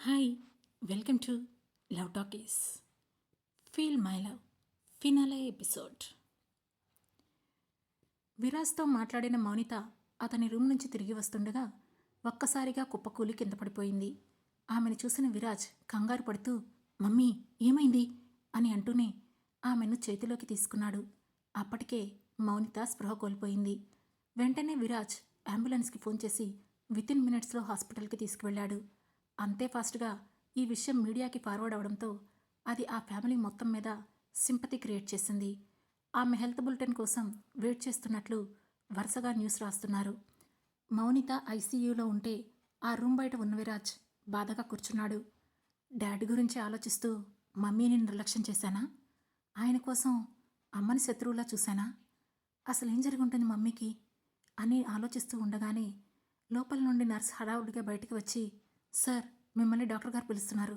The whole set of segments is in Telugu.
Hi, welcome to love talkies. Feel my love finale episode. విరాజ్తో మాట్లాడిన మౌనిత అతని రూమ్ నుంచి తిరిగి వస్తుండగా ఒక్కసారిగా కుప్పకూలి కింద పడిపోయింది. ఆమెను చూసిన విరాజ్ కంగారు పడుతూ మమ్మీ ఏమైంది అని అంటూనే ఆమెను చేతిలోకి తీసుకున్నాడు. అప్పటికే మౌనిత స్పృహ కోల్పోయింది. వెంటనే విరాజ్ అంబులెన్స్కి ఫోన్ చేసి వితిన్ మినిట్స్లో హాస్పిటల్కి తీసుకువెళ్ళాడు. అంతే ఫాస్ట్గా ఈ విషయం మీడియాకి ఫార్వర్డ్ అవడంతో అది ఆ ఫ్యామిలీ మొత్తం మీద సింపతి క్రియేట్ చేసింది. ఆమె హెల్త్ బులెటిన్ కోసం వెయిట్ చేస్తున్నట్లు వరుసగా న్యూస్ రాస్తున్నారు. మౌనిత ఐసీయూలో ఉంటే ఆ రూమ్ బయట ఉన్న విరాజ్ బాధగా కూర్చున్నాడు. డాడీ గురించి ఆలోచిస్తూ మమ్మీని నిర్లక్ష్యం చేశానా? ఆయన కోసం అమ్మని శత్రువులా చూశానా? అసలు ఏం జరిగి ఉంటుంది మమ్మీకి అని ఆలోచిస్తూ ఉండగానే లోపల నుండి నర్స్ హడావుడిగా బయటికి వచ్చి సార్ మిమ్మల్ని డాక్టర్ గారు పిలుస్తున్నారు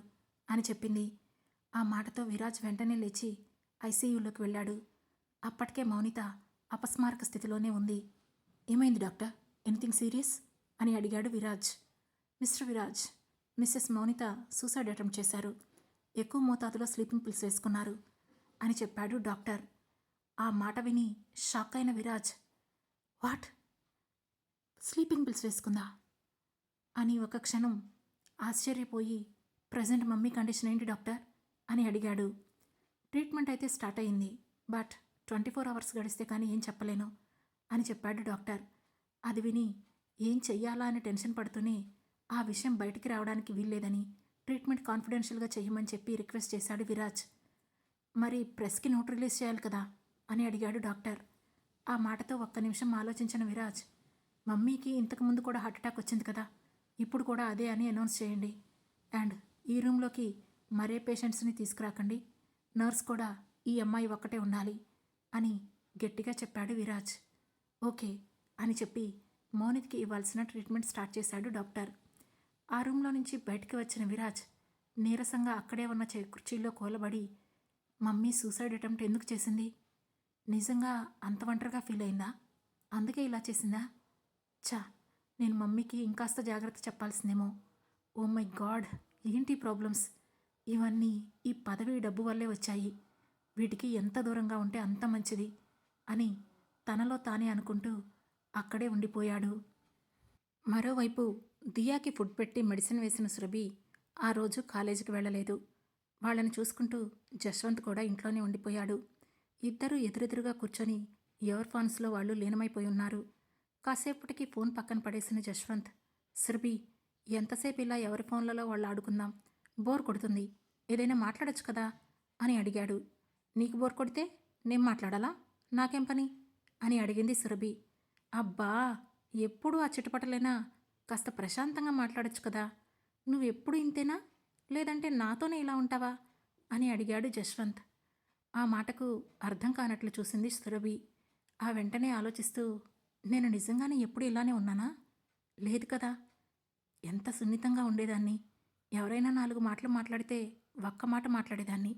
అని చెప్పింది. ఆ మాటతో విరాజ్ వెంటనే లేచి ఐసీయూలోకి వెళ్ళాడు. అప్పటికే మౌనిత అపస్మారక స్థితిలోనే ఉంది. ఏమైంది డాక్టర్, ఎనీథింగ్ సీరియస్ అని అడిగాడు Viraj. Mr Viraj, Mrs Mounitha suicide attempt చేశారు. ఎక్కువ మోతాదులో స్లీపింగ్ పిల్స్ వేసుకున్నారు అని చెప్పాడు డాక్టర్. ఆ మాట విని షాక్ అయిన విరాజ్, వాట్, స్లీపింగ్ పిల్స్ వేసుకుందా అని ఒక క్షణం ఆశ్చర్యపోయి ప్రజెంట్ మమ్మీ కండిషన్ ఏంటి డాక్టర్ అని అడిగాడు. ట్రీట్మెంట్ అయితే స్టార్ట్ అయింది, బట్ 24 అవర్స్ గడిస్తే కానీ ఏం చెప్పలేను అని చెప్పాడు డాక్టర్. అది విని ఏం చెయ్యాలా అని టెన్షన్ పడుతూనే ఆ విషయం బయటికి రావడానికి వీల్లేదని ట్రీట్మెంట్ కాన్ఫిడెన్షియల్గా చెయ్యమని చెప్పి రిక్వెస్ట్ చేశాడు విరాజ్. మరి ప్రెస్కి నోట్ రిలీజ్ చేయాలి కదా అని అడిగాడు డాక్టర్. ఆ మాటతో ఒక్క నిమిషం ఆలోచించిన విరాజ్, మమ్మీకి ఇంతకుముందు కూడా హార్ట్అటాక్ వచ్చింది కదా, ఇప్పుడు కూడా అదే అని అనౌన్స్ చేయండి. అండ్ ఈ రూమ్లోకి మరే పేషెంట్స్ని తీసుకురాకండి, నర్స్ కూడా ఈ అమ్మాయి ఒక్కటే ఉండాలి అని గట్టిగా చెప్పాడు విరాజ్. ఓకే అని చెప్పి మౌనిత్కి ఇవ్వాల్సిన ట్రీట్మెంట్ స్టార్ట్ చేశాడు డాక్టర్. ఆ రూమ్లో నుంచి బయటికి వచ్చిన విరాజ్ నీరసంగా అక్కడే ఉన్న కుర్చీలో కూలబడి మమ్మీ సూసైడ్ అటెంప్ట్ ఎందుకు చేసింది? నిజంగా అంత ఒంటరిగా ఫీల్ అయిందా? అందుకే ఇలా చేసిందా? చా, నేను మమ్మీకి ఇంకాస్త జాగ్రత్త చెప్పాల్సిందేమో. ఓ మై గాడ్, ఏంటి ప్రాబ్లమ్స్ ఇవన్నీ ఈ పదవి డబ్బు వల్లే వచ్చాయి, వీటికి ఎంత దూరంగా ఉంటే అంత మంచిది అని తనలో తానే అనుకుంటూ అక్కడే ఉండిపోయాడు. మరోవైపు దియాకి ఫుడ్ పెట్టి మెడిసిన్ వేసిన సురభి ఆ రోజు కాలేజీకి వెళ్ళలేదు. వాళ్ళని చూసుకుంటూ జశ్వంత్ కూడా ఇంట్లోనే ఉండిపోయాడు. ఇద్దరూ ఎదురెదురుగా కూర్చొని ఎవరి ఫోన్స్లో వాళ్ళు లీనమైపోయి ఉన్నారు. కాసేపటికి ఫోన్ పక్కన పడేసిన జశ్వంత్, సురభి ఎంతసేపు ఇలా ఎవరి ఫోన్లలో వాళ్ళు ఆడుకుందాం, బోర్ కొడుతుంది, ఏదైనా మాట్లాడొచ్చు కదా అని అడిగాడు. నీకు బోర్ కొడితే నేను మాట్లాడాలా, నాకేం పని అని అడిగింది సురభి. అబ్బా, ఎప్పుడు ఆ చిటపటలేనా, కాస్త ప్రశాంతంగా మాట్లాడొచ్చు కదా, నువ్వెప్పుడు ఇంతేనా, లేదంటే నాతోనే ఇలా ఉంటావా అని అడిగాడు జశ్వంత్. ఆ మాటకు అర్థం కానట్లు చూసింది సురభి. ఆ వెంటనే ఆలోచిస్తూ, నేను నిజంగానే ఎప్పుడు ఇలానే ఉన్నానా? లేదు కదా, ఎంత సున్నితంగా ఉండేదాన్ని, ఎవరైనా 4 మాటలు మాట్లాడితే ఒక్క మాట మాట్లాడేదాన్ని,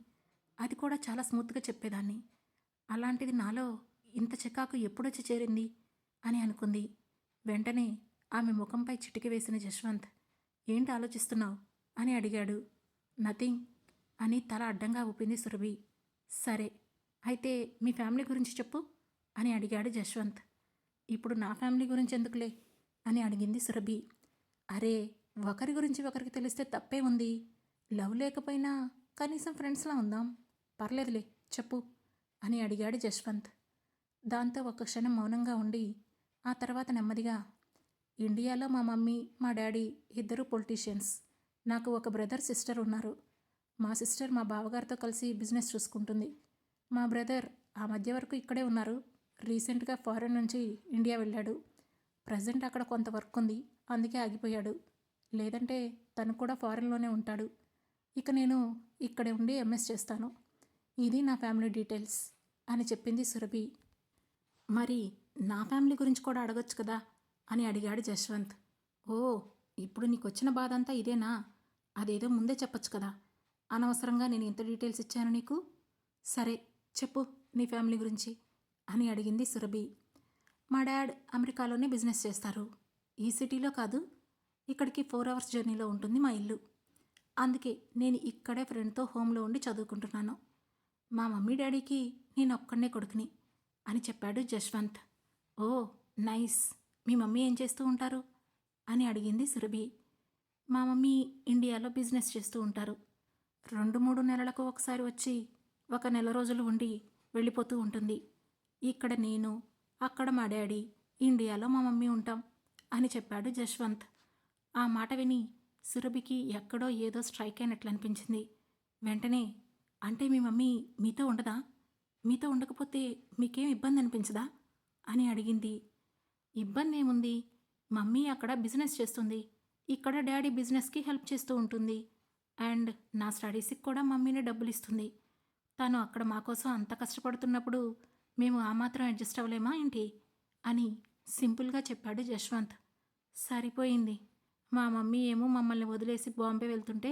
అది కూడా చాలా స్మూత్గా చెప్పేదాన్ని. అలాంటిది నాలో ఇంత చికాకు ఎప్పుడొచ్చి చేరింది అని అనుకుంది. వెంటనే ఆమె ముఖంపై చిటికి వేసిన జశ్వంత్, ఏంటి ఆలోచిస్తున్నావు అని అడిగాడు. నథింగ్ అని తల అడ్డంగా ఊపింది సురభి. సరే, అయితే మీ ఫ్యామిలీ గురించి చెప్పు అని అడిగాడు జశ్వంత్. ఇప్పుడు నా ఫ్యామిలీ గురించి ఎందుకులే అని అడిగింది సురభి. అరే, ఒకరి గురించి ఒకరికి తెలిస్తే తప్పే ఉంది, లవ్ లేకపోయినా కనీసం ఫ్రెండ్స్లా ఉందాం, పర్లేదులే చెప్పు అని అడిగాడు జశ్వంత్. దాంతో ఒక క్షణం మౌనంగా ఉండి ఆ తర్వాత నెమ్మదిగా, ఇండియాలో మా మమ్మీ మా డాడీ ఇద్దరు పొలిటీషియన్స్, నాకు ఒక బ్రదర్ సిస్టర్ ఉన్నారు. మా సిస్టర్ మా బావగారితో కలిసి బిజినెస్ చూసుకుంటుంది. మా బ్రదర్ ఆ మధ్య వరకు ఇక్కడే ఉన్నారు, రీసెంట్గా ఫారెన్ నుంచి ఇండియా వెళ్ళాడు. ప్రజెంట్ అక్కడ కొంత వర్క్ ఉంది, అందుకే ఆగిపోయాడు, లేదంటే తను కూడా ఫారెన్లోనే ఉంటాడు. ఇక నేను ఇక్కడే ఉండి ఎంఎస్ చేస్తాను. ఇది నా ఫ్యామిలీ డీటెయిల్స్ అని చెప్పింది సురభి. మరి నా ఫ్యామిలీ గురించి కూడా అడగొచ్చు కదా అని అడిగాడు జశ్వంత్. ఓ, ఇప్పుడు నీకు వచ్చిన బాధ అంతా ఇదేనా? అదేదో ముందే చెప్పొచ్చు కదా, అనవసరంగా నేను ఎంత డీటెయిల్స్ ఇచ్చాను నీకు. సరే చెప్పు నీ ఫ్యామిలీ గురించి అని అడిగింది సురభి. మా డాడ్ అమెరికాలోనే బిజినెస్ చేస్తారు, ఈ సిటీలో కాదు, ఇక్కడికి 4 అవర్స్ జర్నీలో ఉంటుంది మా ఇల్లు. అందుకే నేను ఇక్కడే ఫ్రెండ్తో హోమ్లో ఉండి చదువుకుంటున్నాను. మా మమ్మీ డాడీకి నేను ఒక్కడనే కొడుకుని అని చెప్పాడు జశ్వంత్. ఓ నైస్. మీ మమ్మీ ఏం చేస్తూ ఉంటారు అని అడిగింది సురభి. మా మమ్మీ ఇండియాలో బిజినెస్ చేస్తూ ఉంటారు. 2-3 నెలలకు ఒకసారి వచ్చి 1 నెల రోజులు ఉండి వెళ్ళిపోతూ ఉంటుంది. ఇక్కడ నేను, అక్కడ మా డాడీ, ఇండియాలో మా మమ్మీ ఉంటాం అని చెప్పాడు జశ్వంత్. ఆ మాట విని సురభికి ఎక్కడో ఏదో స్ట్రైక్ అయినట్లు అనిపించింది. వెంటనే, అంటే మీ మమ్మీ మీతో ఉండదా? మీతో ఉండకపోతే మీకేం ఇబ్బంది అనిపించదా అని అడిగింది. ఇబ్బంది ఏముంది, మమ్మీ అక్కడ బిజినెస్ చేస్తుంది, ఇక్కడ డాడీ బిజినెస్కి హెల్ప్ చేస్తూ ఉంటుంది. అండ్ నా స్టడీస్కి కూడా మమ్మీనే డబ్బులు ఇస్తుంది. తను అక్కడ మా కోసం అంత కష్టపడుతున్నప్పుడు మేము ఆ మాత్రం అడ్జస్ట్ అవ్వలేమా ఏంటి అని సింపుల్గా చెప్పాడు జశ్వంత్. సరిపోయింది. మా మమ్మీ ఏమో మమ్మల్ని వదిలేసి బాంబే వెళ్తుంటే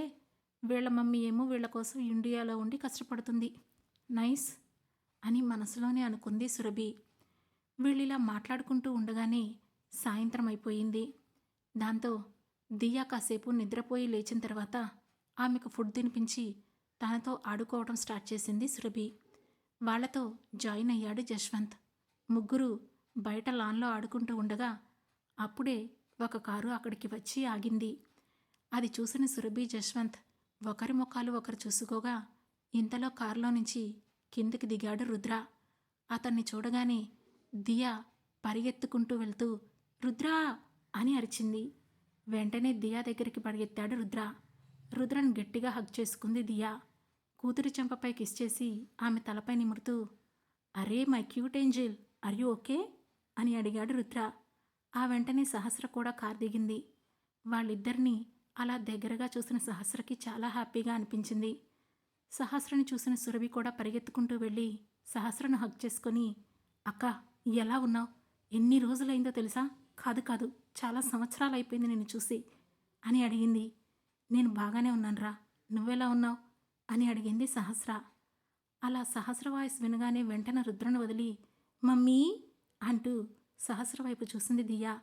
వీళ్ళ మమ్మీ ఏమో వీళ్ళ కోసం ఇండియాలో ఉండి కష్టపడుతుంది. నైస్ అని మనసులోనే అనుకుంది సురభి. వీళ్ళిలా మాట్లాడుకుంటూ ఉండగానే సాయంత్రం అయిపోయింది. దాంతో దియా కాసేపు నిద్రపోయి లేచిన తర్వాత ఆమెకు ఫుడ్ తినిపించి తనతో ఆడుకోవడం స్టార్ట్ చేసింది సురభి. వాళ్లతో జాయిన్ అయ్యాడు జశ్వంత్. ముగ్గురు బయట లాన్లో ఆడుకుంటూ ఉండగా అప్పుడే ఒక కారు అక్కడికి వచ్చి ఆగింది. అది చూసిన సురభి, జశ్వంత్ ఒకరి ముఖాలు ఒకరు చూసుకోగా ఇంతలో కారులో నుంచి కిందికి దిగాడు రుద్ర. అతన్ని చూడగానే దియా పరిగెత్తుకుంటూ వెళ్తూ రుద్రా అని అరిచింది. వెంటనే దియా దగ్గరికి పరిగెత్తాడు రుద్ర. రుద్రను గట్టిగా హగ్ చేసుకుంది దియా. కూతురి చెంపపై కిస్ చేసి ఆమె తలపై నిమురుతూ, అరే my cute angel, are you okay అని అడిగాడు రుద్ర. ఆ వెంటనే సహస్ర కూడా కారు దిగింది. వాళ్ళిద్దరినీ అలా దగ్గరగా చూసిన సహస్రకి చాలా హ్యాపీగా అనిపించింది. సహస్రని చూసిన సురభి కూడా పరిగెత్తుకుంటూ వెళ్ళి సహస్రను హగ్ చేసుకొని, అక్క ఎలా ఉన్నావు? ఎన్ని రోజులైందో తెలుసా? కాదు కాదు, చాలా సంవత్సరాలు అయిపోయింది నిన్ను చూసి అని అడిగింది. నేను బాగానే ఉన్నానురా, నువ్వెలా ఉన్నావు అని అడిగింది సహస్ర. అలా సహస్ర వాయిస్ వినగానే వెంటనే రుద్రను వదిలి మమ్మీ అంటూ సహస్ర వైపు చూసింది దియా.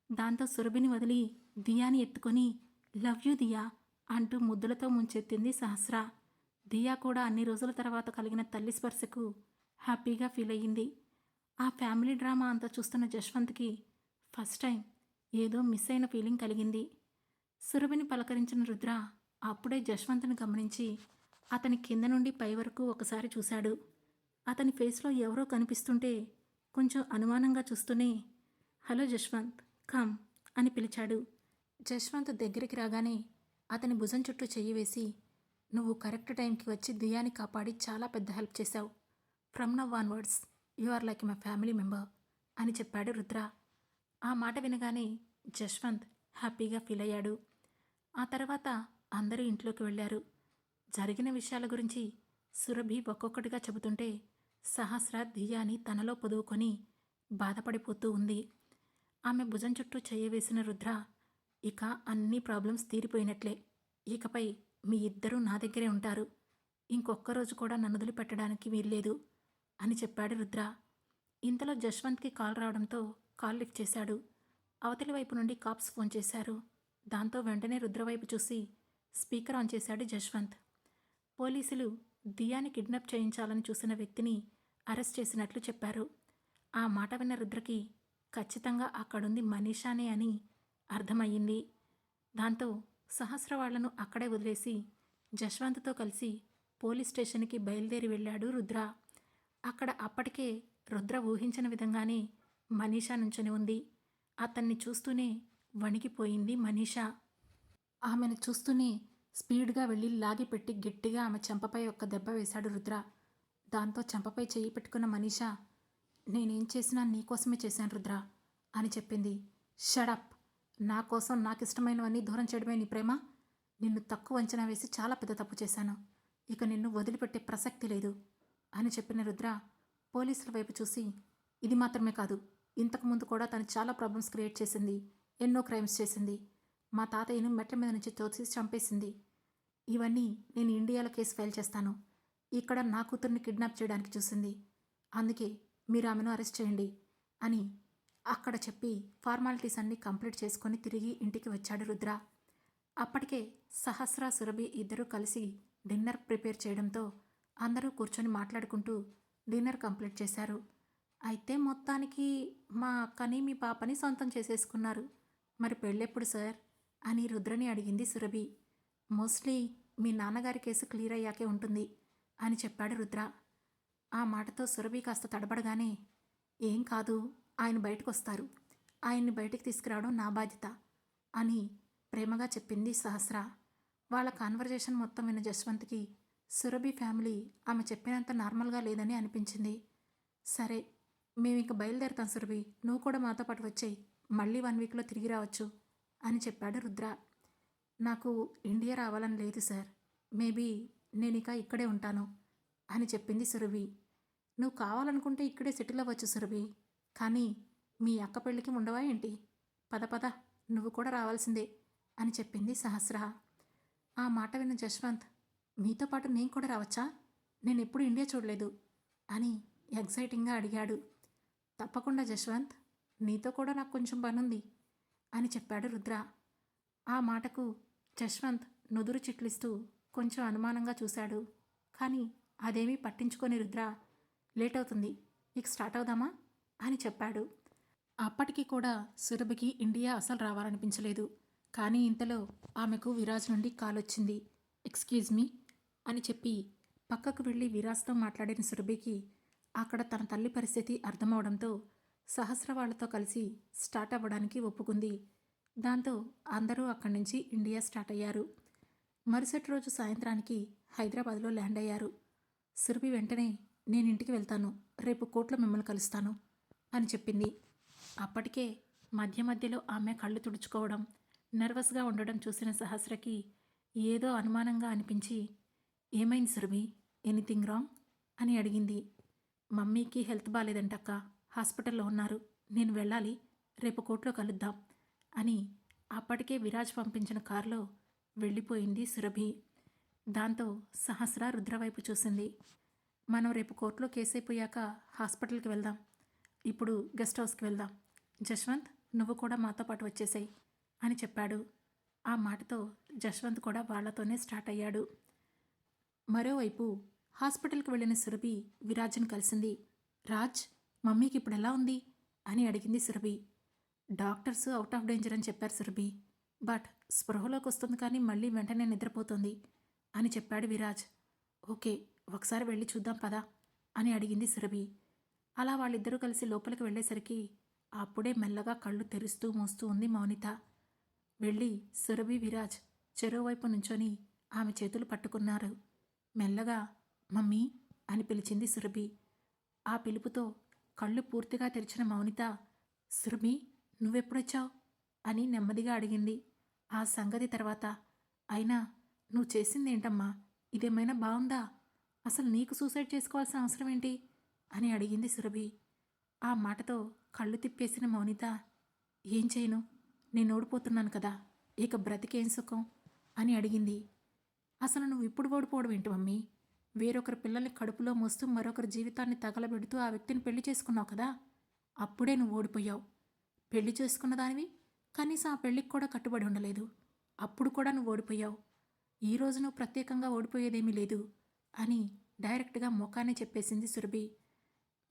దాంతో సురభిని వదిలి దియాని ఎత్తుకొని లవ్ యూ దియా అంటూ ముద్దులతో ముంచెత్తింది సహస్ర. దియా కూడా అన్ని రోజుల తర్వాత కలిగిన తల్లి స్పర్శకు హ్యాపీగా ఫీల్ అయ్యింది. ఆ ఫ్యామిలీ డ్రామా అంతా చూస్తున్న జశ్వంత్కి ఫస్ట్ టైం ఏదో మిస్ అయిన ఫీలింగ్ కలిగింది. సురభిని పలకరించిన రుద్ర అప్పుడే జశ్వంత్ని గమనించి అతని కింద నుండి పై వరకు ఒకసారి చూశాడు. అతని ఫేస్లో ఎవరో కనిపిస్తుంటే కొంచెం అనుమానంగా చూస్తూనే హలో జశ్వంత్ కమ్ అని పిలిచాడు. జశ్వంత్ దగ్గరికి రాగానే అతని భుజం చుట్టూ చెయ్యి వేసి, నువ్వు కరెక్ట్ టైంకి వచ్చి దియాని కాపాడి చాలా పెద్ద హెల్ప్ చేశావు. From now onwards you are like my family member అని చెప్పాడు రుద్ర. ఆ మాట వినగానే జశ్వంత్ హ్యాపీగా ఫీల్ అయ్యాడు. ఆ తర్వాత అందరూ ఇంట్లోకి వెళ్ళారు. జరిగిన విషయాల గురించి సురభి ఒక్కొక్కటిగా చెబుతుంటే సహస్ర దియాని తనలో పొదువుకొని బాధపడిపోతూ ఉంది. ఆమె భుజం చుట్టూ చెయ్యి వేసిన రుద్ర, ఇక అన్ని ప్రాబ్లమ్స్ తీరిపోయినట్లే. ఇకపై మీ ఇద్దరూ నా దగ్గరే ఉంటారు. ఇంకొక్కరోజు కూడా నన్ను వదిలిపెట్టడానికి వీల్లేదు అని చెప్పాడు రుద్ర. ఇంతలో జశ్వంత్కి కాల్ రావడంతో కాల్ లిఫ్ట్ చేశాడు. అవతలి వైపు నుండి కాప్స్ ఫోన్ చేశారు. దాంతో వెంటనే రుద్ర వైపు చూసి స్పీకర్ ఆన్ చేశాడు జశ్వంత్. పోలీసులు దియాని కిడ్నాప్ చేయించాలని చూసిన వ్యక్తిని అరెస్ట్ చేసినట్లు చెప్పారు. ఆ మాట విన్న రుద్రకి ఖచ్చితంగా అక్కడుంది మనీషానే అని అర్థమయ్యింది. దాంతో సహస్ర వాళ్లను అక్కడే వదిలేసి జశ్వంత్తో కలిసి పోలీస్ స్టేషన్కి బయలుదేరి వెళ్ళాడు రుద్ర. అక్కడ అప్పటికే రుద్ర ఊహించిన విధంగానే మనీషా నుంచొని ఉంది. అతన్ని చూస్తూనే వణికిపోయింది మనీషా. ఆమెను చూస్తూనే స్పీడ్గా వెళ్ళి లాగిపెట్టి గట్టిగా ఆమె చెంపపై ఒక్క దెబ్బ వేశాడు రుద్ర. దాంతో చెంపపై చెయ్యి పెట్టుకున్న మనీషా, నేనేం చేసినా నీకోసమే చేశాను రుద్ర అని చెప్పింది. షడప్, నా కోసం నాకిష్టమైనవన్నీ దూరం చేయడమే నీ ప్రేమ? నిన్ను తక్కువ అంచనా వేసి చాలా పెద్ద తప్పు చేశాను. ఇక నిన్ను వదిలిపెట్టే ప్రసక్తి లేదు అని చెప్పిన రుద్ర పోలీసుల వైపు చూసి, ఇది మాత్రమే కాదు, ఇంతకుముందు కూడా తను చాలా ప్రాబ్లమ్స్ క్రియేట్ చేసింది, ఎన్నో క్రైమ్స్ చేసింది, మా తాతయ్యను మెట్ల మీద నుంచి తోసి చంపేసింది. ఇవన్నీ నేను ఇండియాలో కేసు ఫైల్ చేస్తాను. ఇక్కడ నా కూతుర్ని కిడ్నాప్ చేయడానికి చూసింది. అందుకే మీరు ఆమెను అరెస్ట్ చేయండి అని అక్కడ చెప్పి ఫార్మాలిటీస్ అన్నీ కంప్లీట్ చేసుకొని తిరిగి ఇంటికి వచ్చాడు రుద్ర. అప్పటికే సహస్ర సురభి ఇద్దరూ కలిసి డిన్నర్ ప్రిపేర్ చేయడంతో అందరూ కూర్చొని మాట్లాడుకుంటూ డిన్నర్ కంప్లీట్ చేశారు. అయితే మొత్తానికి మా అక్కని మీ పాపని సొంతం చేసేసుకున్నారు. మరి పెళ్ళెప్పుడు సార్ అని రుద్రని అడిగింది సురభి. మోస్ట్లీ మీ నాన్నగారి కేసు క్లియర్ అయ్యాకే ఉంటుంది అని చెప్పాడు రుద్ర. ఆ మాటతో సురభి కాస్త తడబడగానే ఏం కాదు, ఆయన బయటకొస్తారు, ఆయన్ని బయటికి తీసుకురావడం నా బాధ్యత అని ప్రేమగా చెప్పింది సహస్ర. వాళ్ళ కాన్వర్జేషన్ మొత్తం విన్న జశ్వంత్కి సురభి ఫ్యామిలీ ఆమె చెప్పినంత నార్మల్గా లేదని అనిపించింది. సరే, మేమింక బయలుదేరుతాం సురభి, నువ్వు కూడా మాతో పాటు వచ్చేయి, మళ్ళీ 1 వీక్లో తిరిగి రావచ్చు అని చెప్పాడు రుద్ర. నాకు ఇండియా రావాలని లేదు సార్, మేబీ నేనిక ఇక్కడే ఉంటాను అని చెప్పింది సురభి. నువ్వు కావాలనుకుంటే ఇక్కడే సెటిల్ అవ్వచ్చు సురభి, కానీ మీ అక్క పెళ్ళికి ఉండవా ఏంటి? పద పద, నువ్వు కూడా రావాల్సిందే అని చెప్పింది సహస్ర. ఆ మాట విన్న జశ్వంత్ మీతో పాటు నేను కూడా రావచ్చా? నేను ఎప్పుడు ఇండియా చూడలేదు అని ఎగ్జైటింగ్గా అడిగాడు. తప్పకుండా జశ్వంత్, నీతో కూడా నాకు కొంచెం పనుంది అని చెప్పాడు రుద్ర. ఆ మాటకు జశ్వంత్ నుదురు చిట్లిస్తూ కొంచెం అనుమానంగా చూశాడు. కానీ అదేమీ పట్టించుకొని రుద్ర లేట్ అవుతుంది, ఇక స్టార్ట్ అవుదామా అని చెప్పాడు. అప్పటికి కూడా సురభికి ఇండియా అసలు రావాలనిపించలేదు. కానీ ఇంతలో ఆమెకు విరాజ్ నుండి కాల్ వచ్చింది. ఎక్స్క్యూజ్ మీ అని చెప్పి పక్కకు వెళ్ళి విరాజ్తో మాట్లాడిన సురభికి అక్కడ తన తల్లి పరిస్థితి అర్థమవడంతో సహస్ర వాళ్లతో కలిసి స్టార్ట్ అవ్వడానికి ఒప్పుకుంది. దాంతో అందరూ అక్కడి నుంచి ఇండియా స్టార్ట్ అయ్యారు. మరుసటి రోజు సాయంత్రానికి హైదరాబాద్లో ల్యాండ్ అయ్యారు. సురభి వెంటనే నేను ఇంటికి వెళ్తాను, రేపు కోర్టులో మిమ్మల్ని కలుస్తాను అని చెప్పింది. అప్పటికే మధ్య మధ్యలో ఆమె కళ్ళు తుడుచుకోవడం, నర్వస్గా ఉండడం చూసిన సహస్రకి ఏదో అనుమానంగా అనిపించి ఏమైంది సురభి, ఎనీథింగ్ రాంగ్ అని అడిగింది. మమ్మీకి హెల్త్ బాగాలేదంటక్క, హాస్పిటల్లో ఉన్నారు, నేను వెళ్ళాలి, రేపు కోర్టులో కలుద్దాం అని అప్పటికే విరాజ్ పంపించిన కారులో వెళ్ళిపోయింది సురభి. దాంతో సహస్ర రుద్రవైపు చూసింది. మనం రేపు కోర్టులో కేసు అయిపోయాక హాస్పిటల్కి వెళ్దాం, ఇప్పుడు గెస్ట్ హౌస్కి వెళ్దాం, జశ్వంత్ నువ్వు కూడా మాతో పాటు వచ్చేసాయి అని చెప్పాడు. ఆ మాటతో జశ్వంత్ కూడా వాళ్లతోనే స్టార్ట్ అయ్యాడు. మరోవైపు హాస్పిటల్కి వెళ్ళిన సురభి విరాజ్ని కలిసింది. రాజ్, మమ్మీకి ఇప్పుడు ఎలా ఉంది అని అడిగింది Surabhi. Doctors out of danger అని చెప్పారు సురభి, బట్ స్పృహలోకి వస్తుంది కానీ మళ్ళీ వెంటనే నిద్రపోతుంది అని చెప్పాడు విరాజ్. ఓకే, ఒకసారి వెళ్ళి చూద్దాం పదా అని అడిగింది సురభి. అలా వాళ్ళిద్దరూ కలిసి లోపలికి వెళ్ళేసరికి అప్పుడే మెల్లగా కళ్ళు తెరుస్తూ మూస్తూ ఉంది మౌనిత. వెళ్ళి సురభి విరాజ్ చెరోవైపు నుంచొని ఆమె చేతులు పట్టుకున్నారు. మెల్లగా మమ్మీ అని పిలిచింది సురభి. ఆ పిలుపుతో కళ్ళు పూర్తిగా తెరిచిన మౌనిత సురభి నువ్వెప్పుడొచ్చావు అని నెమ్మదిగా అడిగింది. ఆ సంగతి తర్వాత, అయినా నువ్వు చేసిందేంటమ్మా, ఇదేమైనా బాగుందా, అసలు నీకు సూసైడ్ చేసుకోవాల్సిన అవసరం ఏంటి అని అడిగింది సురభి. ఆ మాటతో కళ్ళు తిప్పేసిన మౌనిత ఏం చేయను, నేను ఓడిపోతున్నాను కదా, ఇక బ్రతికేం సుఖం అని అడిగింది. అసలు నువ్వు ఇప్పుడు ఓడిపోవడం ఏంటి మమ్మీ, వేరొకరి పిల్లల్ని కడుపులో మోస్తూ మరొకరి జీవితాన్ని తగలబెడుతూ ఆ వ్యక్తిని పెళ్లి చేసుకున్నావు కదా, అప్పుడే నువ్వు ఓడిపోయావు. పెళ్లి చేసుకున్న దానివి, కనీసం ఆ పెళ్ళికి కూడా కట్టుబడి ఉండలేదు, అప్పుడు కూడా నువ్వు ఓడిపోయావు. ఈరోజు నువ్వు ప్రత్యేకంగా ఓడిపోయేదేమీ లేదు అని డైరెక్ట్గా మొఖానే చెప్పేసింది సురభి.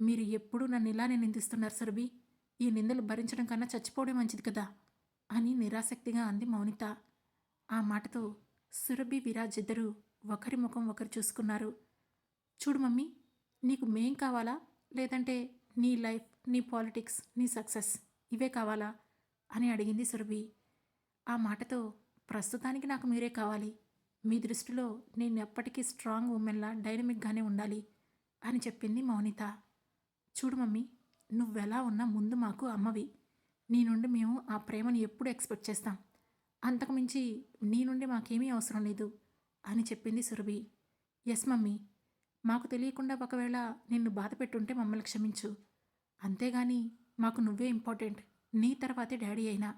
మీరు ఎప్పుడూ నన్ను ఇలానే నిందిస్తున్నారు సురభి, ఈ నిందలు భరించడం కన్నా చచ్చిపోవడం మంచిది కదా అని నిరాసక్తిగా అంది మౌనిత. ఆ మాటతో సురభి విరాజ్ ఇద్దరూ ఒకరి ముఖం ఒకరు చూసుకున్నారు. చూడు మమ్మీ, నీకు మేం కావాలా, లేదంటే నీ లైఫ్, నీ పాలిటిక్స్, నీ సక్సెస్ ఇవే కావాలా అని అడిగింది సురభి. ఆ మాటతో ప్రస్తుతానికి నాకు మీరే కావాలి, మీ దృష్టిలో నేను ఎప్పటికీ స్ట్రాంగ్ ఉమెన్లా డైనమిక్గానే ఉండాలి అని చెప్పింది మౌనిత. చూడు మమ్మీ, నువ్వెలా ఉన్నా ముందు మాకు అమ్మవి, నీ నుండి మేము ఆ ప్రేమను ఎప్పుడు ఎక్స్పెక్ట్ చేస్తాం, అంతకుమించి నీ నుండి మాకేమీ అవసరం లేదు అని చెప్పింది సురభి. ఎస్ మమ్మీ, మాకు తెలియకుండా ఒకవేళ నిన్ను బాధ పెట్టుంటే మమ్మల్ని క్షమించు, అంతేగాని మాకు నువ్వే ఇంపార్టెంట్, నీ తర్వాతే డాడీ అయినా,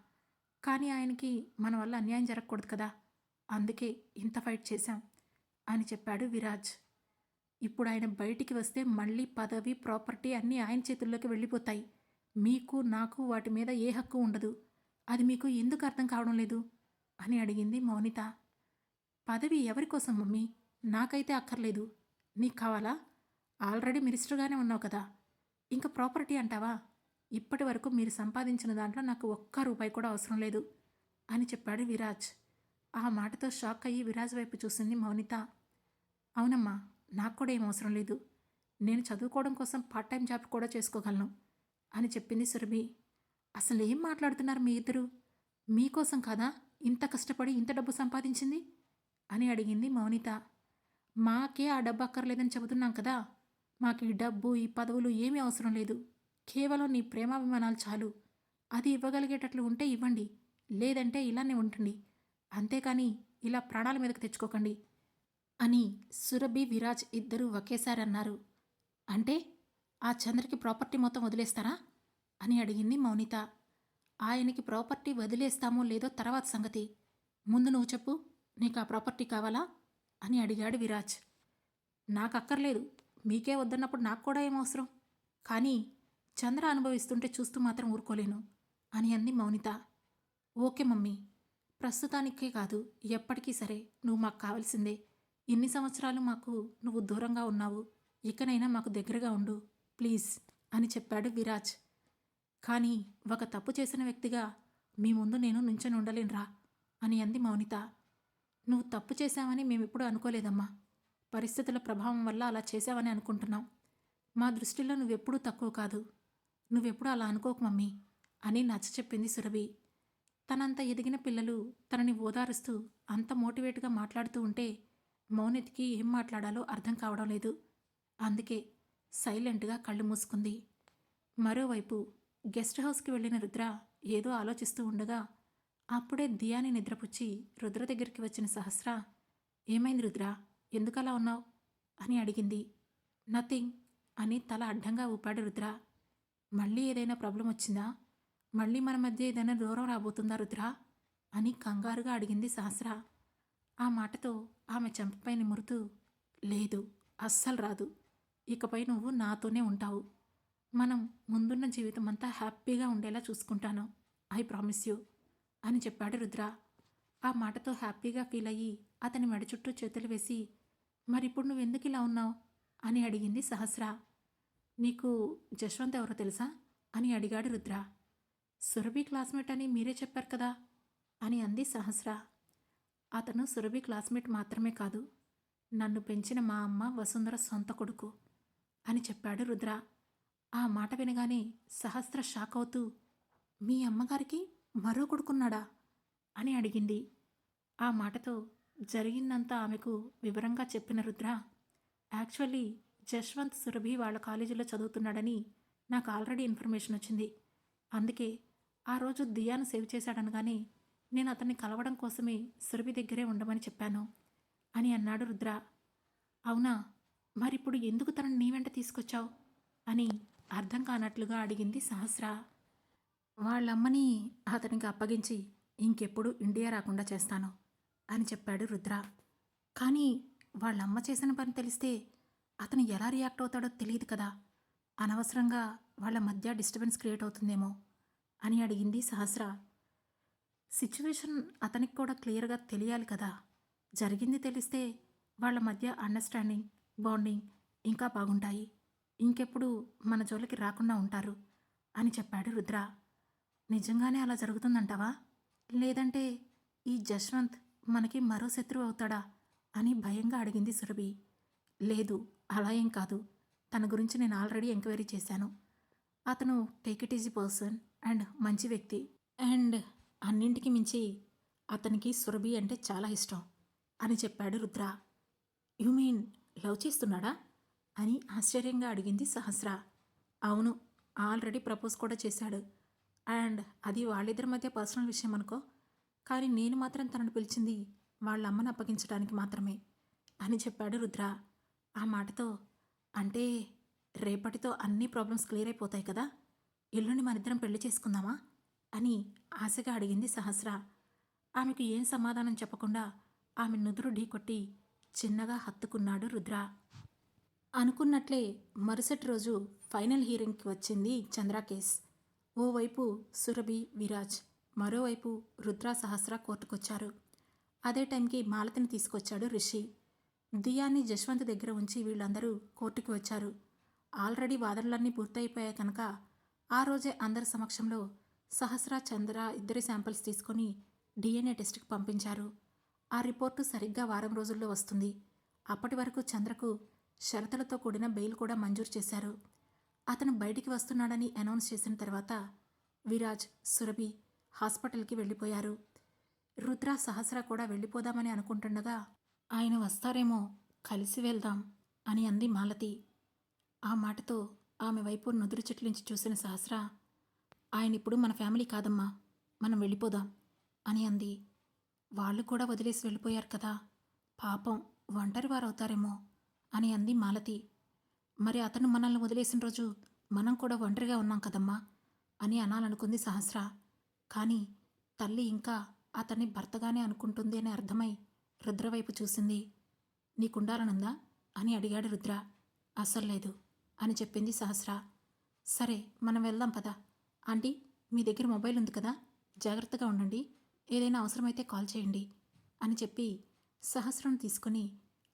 కానీ ఆయనకి మన వల్ల అన్యాయం జరగకూడదు కదా, అందుకే ఇంత ఫైట్ చేశాం అని చెప్పాడు విరాజ్. ఇప్పుడు ఆయన బయటికి వస్తే మళ్ళీ పదవి, ప్రాపర్టీ అన్నీ ఆయన చేతుల్లోకి వెళ్ళిపోతాయి, మీకు నాకు వాటి మీద ఏ హక్కు ఉండదు, అది మీకు ఎందుకు అర్థం కావడం లేదు అని అడిగింది మౌనిత. పదవి ఎవరి కోసం మమ్మీ? నాకైతే అక్కర్లేదు. నీకు కావాలా? ఆల్రెడీ మినిస్టర్గానే ఉన్నావు కదా. ఇంకా ప్రాపర్టీ అంటావా? ఇప్పటి వరకు మీరు సంపాదించిన దాంట్లో నాకు ఒక్క రూపాయి కూడా అవసరం లేదు అని చెప్పాడు విరాజ్. ఆ మాటతో షాక్ అయ్యి విరాజ్ వైపు చూసింది మౌనిత. అవునమ్మా, నాకు కూడా ఏం అవసరం లేదు. నేను చదువుకోవడం కోసం పార్ట్ టైం జాబ్ కూడా చేసుకోగలను అని చెప్పింది సురభి. అసలు ఏం మాట్లాడుతున్నారు మీ ఇద్దరు? మీకోసం కాదా ఇంత కష్టపడి ఇంత డబ్బు సంపాదించింది అని అడిగింది మౌనిత. మాకే ఆ డబ్బు అక్కర్లేదని చెబుతున్నాం కదా. మాకు ఈ డబ్బు ఈ పదవులు ఏమీ అవసరం లేదు. కేవలం నీ ప్రేమాభిమానాలు చాలు. అది ఇవ్వగలిగేటట్లు ఉంటే ఇవ్వండి, లేదంటే ఇలానే ఉంటుండి. అంతేకాని ఇలా ప్రాణాల మీదకు తెచ్చుకోకండి అని సురభి విరాజ్ ఇద్దరూ ఒకేసారి అన్నారు. అంటే ఆ చంద్రకి ప్రాపర్టీ మొత్తం వదిలేస్తారా అని అడిగింది మౌనిత. ఆయనకి ప్రాపర్టీ వదిలేస్తామో లేదో తర్వాత సంగతి. ముందు నువ్వు చెప్పు, నీకు ఆ ప్రాపర్టీ కావాలా అని అడిగాడు విరాజ్. నాకు అక్కర్లేదు. మీకే వద్దన్నప్పుడు నాకు కూడా ఏమవసరం. కానీ చంద్ర అనుభవిస్తుంటే చూస్తూ మాత్రం ఊరుకోలేను అని అంది మౌనిత. ఓకే మమ్మీ, ప్రస్తుతానికే కాదు ఎప్పటికీ సరే నువ్వు మాకు కావాల్సిందే. ఇన్ని సంవత్సరాలు మాకు నువ్వు దూరంగా ఉన్నావు. ఇకనైనా మాకు దగ్గరగా ఉండు ప్లీజ్ అని చెప్పాడు విరాజ్. కానీ ఒక తప్పు చేసిన వ్యక్తిగా మీ ముందు నేను నుంచొని ఉండలేనురా అని అంది మౌనిత. నువ్వు తప్పు చేశావని మేమెప్పుడూ అనుకోలేదమ్మా. పరిస్థితుల ప్రభావం వల్ల అలా చేశావని అనుకుంటున్నాం. మా దృష్టిలో నువ్వెప్పుడూ తక్కువ కాదు. నువ్వెప్పుడూ అలా అనుకోకు మమ్మీ అని నచ్చ చెప్పింది సురభి. తనంత ఎదిగిన పిల్లలు తనని ఓదారుస్తూ అంత మోటివేట్గా మాట్లాడుతూ ఉంటే మౌనితకి ఏం మాట్లాడాలో అర్థం కావడం లేదు. అందుకే సైలెంట్గా కళ్ళు మూసుకుంది. మరోవైపు గెస్ట్ హౌస్కి వెళ్ళిన రుద్ర ఏదో ఆలోచిస్తూ ఉండగా అప్పుడే దియాని నిద్రపుచ్చి రుద్ర దగ్గరికి వచ్చిన సహస్ర, ఏమైంది రుద్ర, ఎందుకలా ఉన్నావు అని అడిగింది. నథింగ్ అని తల అడ్డంగా ఊపాడు రుద్ర. మళ్ళీ ఏదైనా ప్రాబ్లం వచ్చిందా? మళ్ళీ మన మధ్య ఏదైనా దూరం రాబోతుందా రుద్ర అని కంగారుగా అడిగింది సహస్ర. ఆ మాటతో ఆమె చెంపపై నిమురుతూ, లేదు, అస్సలు రాదు. ఇకపై నువ్వు నాతోనే ఉంటావు. మనం ముందున్న జీవితం అంతా హ్యాపీగా ఉండేలా చూసుకుంటాను. ఐ ప్రామిస్ యూ అని చెప్పాడు రుద్ర. ఆ మాటతో హ్యాపీగా ఫీల్ అయ్యి అతని మెడ చుట్టూ చేతులు వేసి, మరిప్పుడు నువ్వెందుకు ఇలా ఉన్నావు అని అడిగింది సహస్ర. నీకు జశ్వంత్ ఎవరో తెలుసా అని అడిగాడు రుద్ర. సురభి క్లాస్మేట్ అని మీరే చెప్పారు కదా అని అంది సహస్ర. అతను సురభి క్లాస్మేట్ మాత్రమే కాదు, నన్ను పెంచిన మా అమ్మ వసుంధర సొంత కొడుకు అని చెప్పాడు రుద్ర. ఆ మాట వినగానే సహస్ర షాక్ అవుతూ, మీ అమ్మగారికి మరో కొడుకున్నాడా అని అడిగింది. ఆ మాటతో జరిగిందంతా ఆమెకు వివరంగా చెప్పిన రుద్ర, యాక్చువల్లీ జశ్వంత్ సురభి వాళ్ళ కాలేజీలో చదువుతున్నాడని నాకు ఆల్రెడీ ఇన్ఫర్మేషన్ వచ్చింది. అందుకే ఆ రోజు దియాను సేవ్ చేశాడనగానే నేను అతన్ని కలవడం కోసమే సురభి దగ్గరే ఉండమని చెప్పాను అని అన్నాడు రుద్ర. అవునా, మరిప్పుడు ఎందుకు తనని నీ వెంట తీసుకొచ్చావు అని అర్థం కానట్లుగా అడిగింది సహస్ర. వాళ్ళమ్మని అతనికి అప్పగించి ఇంకెప్పుడు ఇండియా రాకుండా చేస్తాను అని చెప్పాడు రుద్ర. కానీ వాళ్ళమ్మ చేసిన పని తెలిస్తే అతను ఎలా రియాక్ట్ అవుతాడో తెలియదు కదా. అనవసరంగా వాళ్ళ మధ్య డిస్టర్బెన్స్ క్రియేట్ అవుతుందేమో అని అడిగింది సహస్ర. సిచ్యువేషన్ అతనికి కూడా క్లియర్గా తెలియాలి కదా. జరిగింది తెలిస్తే వాళ్ళ మధ్య అండర్స్టాండింగ్, బాండింగ్ ఇంకా బాగుంటాయి. ఇంకెప్పుడు మన జోలికి రాకుండా ఉంటారు అని చెప్పాడు రుద్ర. నిజంగానే అలా జరుగుతుందంటావా? లేదంటే ఈ జశ్వంత్ మనకి మరో శత్రువు అవుతాడా అని భయంగా అడిగింది సురభి. లేదు, అలా ఏం కాదు. తన గురించి నేను ఆల్రెడీ ఎంక్వైరీ చేశాను. అతను take it easy person and మంచి వ్యక్తి. అండ్ అన్నింటికి మించి అతనికి సురభి అంటే చాలా ఇష్టం అని చెప్పాడు రుద్ర. యు మీన్ లవ్ చేస్తున్నాడా అని ఆశ్చర్యంగా అడిగింది సహస్ర. అవును, ఆల్రెడీ ప్రపోజ్ కూడా చేశాడు. అండ్ అది వాళ్ళిద్దరి మధ్య పర్సనల్ విషయం అనుకో. కానీ నేను మాత్రం తనను పిలిచింది వాళ్ళ అమ్మను అప్పగించడానికి మాత్రమే అని చెప్పాడు రుద్ర. ఆ మాటతో, అంటే రేపటితో అన్ని ప్రాబ్లమ్స్ క్లియర్ అయిపోతాయి కదా, ఎల్లుండి మనిద్దరం పెళ్లి చేసుకుందామా అని ఆశగా అడిగింది సహస్ర. ఆమెకు ఏం సమాధానం చెప్పకుండా ఆమె నుదురు ఢీకొట్టి చిన్నగా హత్తుకున్నాడు రుద్ర. అనుకున్నట్లే మరుసటి రోజు ఫైనల్ హీరింగ్కి వచ్చింది చంద్ర కేస్. ఓవైపు సురభి, విరాజ్, మరోవైపు రుద్ర సహస్ర కోర్టుకొచ్చారు. అదే టైంకి మాలతిని తీసుకొచ్చాడు రిషి. దియాని జశ్వంత్ దగ్గర ఉంచి వీళ్ళందరూ కోర్టుకి వచ్చారు. ఆల్రెడీ వాదనలన్నీ పూర్తయిపోయాయి కనుక ఆ రోజే అందరి సమక్షంలో సహస్ర చంద్ర ఇద్దరి శాంపిల్స్ తీసుకొని డిఎన్ఏ టెస్ట్కి పంపించారు. ఆ రిపోర్టు సరిగ్గా వారం రోజుల్లో వస్తుంది. అప్పటి వరకు చంద్రకు షరతులతో కూడిన బెయిల్ కూడా మంజూరు చేశారు. అతను బయటికి వస్తున్నాడని అనౌన్స్ చేసిన తర్వాత విరాజ్, సురభి హాస్పిటల్కి వెళ్ళిపోయారు. రుద్ర సహస్ర కూడా వెళ్ళిపోదామని అనుకుంటుండగా ఆయన వస్తారేమో, కలిసి వెళ్దాం అని అంది మాలతి. ఆ మాటతో ఆమె వైపు నుదురు చిట్లించి చూసిన సహస్ర, ఆయనిప్పుడు మన ఫ్యామిలీ కాదమ్మా, మనం వెళ్ళిపోదాం అని అంది. వాళ్ళు కూడా వదిలేసి వెళ్ళిపోయారు కదా, పాపం ఒంటరి వారవుతారేమో అని అంది మాలతి. మరి అతను మనల్ని వదిలేసిన రోజు మనం కూడా ఒంటరిగా ఉన్నాం కదమ్మా అని అనాలనుకుంది సహస్ర. కానీ తల్లి ఇంకా అతన్ని భర్తగానే అనుకుంటుంది అని అర్థమై రుద్ర వైపు చూసింది. నీకుండాలనుందా అని అడిగాడు రుద్ర. అస్సలు లేదు అని చెప్పింది సహస్ర. సరే మనం వెళ్దాం పదా. ఆంటీ, మీ దగ్గర మొబైల్ ఉంది కదా, జాగ్రత్తగా ఉండండి, ఏదైనా అవసరమైతే కాల్ చేయండి అని చెప్పి సహస్రను తీసుకుని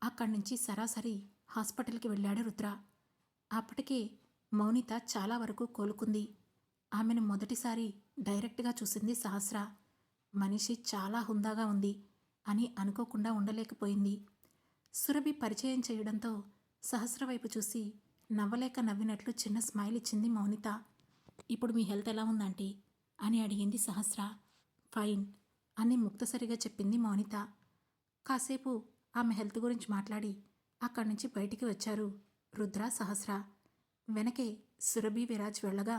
అక్కడి నుంచి సరాసరి హాస్పిటల్కి వెళ్ళాడు రుద్ర. అప్పటికే మౌనిత చాలా వరకు కోలుకుంది. ఆమెను మొదటిసారి డైరెక్ట్గా చూసింది సహస్ర. మనిషి చాలా హుందాగా ఉంది అని అనుకోకుండా ఉండలేకపోయింది. సురభి పరిచయం చేయడంతో సహస్ర వైపు చూసి నవ్వలేక నవ్వినట్లు చిన్న స్మైల్ ఇచ్చింది మౌనిత. ఇప్పుడు మీ హెల్త్ ఎలా ఉందంటీ అని అడిగింది సహస్ర. ఫైన్ అని ముక్తసరిగా చెప్పింది మౌనిత. కాసేపు ఆమె హెల్త్ గురించి మాట్లాడి అక్కడి నుంచి బయటికి వచ్చారు రుద్ర, సహస్ర. వెనకే సురభి, విరాజ్ వెళ్ళగా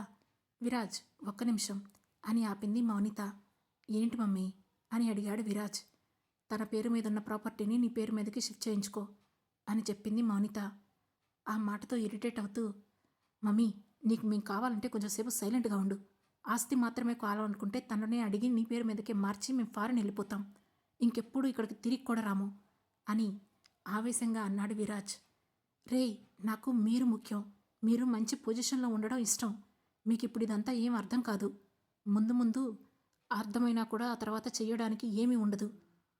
విరాజ్ ఒక్క నిమిషం అని ఆపింది మౌనిత. ఏంటి మమ్మీ అని అడిగాడు విరాజ్. తన పేరు మీదున్న ప్రాపర్టీని నీ పేరు మీదకి షిఫ్ట్ చేయించుకో అని చెప్పింది మౌనిత. ఆ మాటతో ఇరిటేట్ అవుతూ, మమ్మీ నీకు మేము కావాలంటే కొంచెంసేపు సైలెంట్గా ఉండు, ఆస్తి మాత్రమే కావాలనుకుంటే తననే అడిగి నీ పేరు మీదకే మార్చి మేము ఫారెన్ వెళ్ళిపోతాం, ఇంకెప్పుడు ఇక్కడికి తిరిగి కూడా రాము అని ఆవేశంగా అన్నాడు విరాజ్. రేయ్, నాకు మీరు ముఖ్యం, మీరు మంచి పొజిషన్లో ఉండడం ఇష్టం, మీకు ఇప్పుడు ఇదంతా ఏం అర్థం కాదు, ముందు ముందు అర్థమైనా కూడా ఆ తర్వాత చెయ్యడానికి ఏమీ ఉండదు,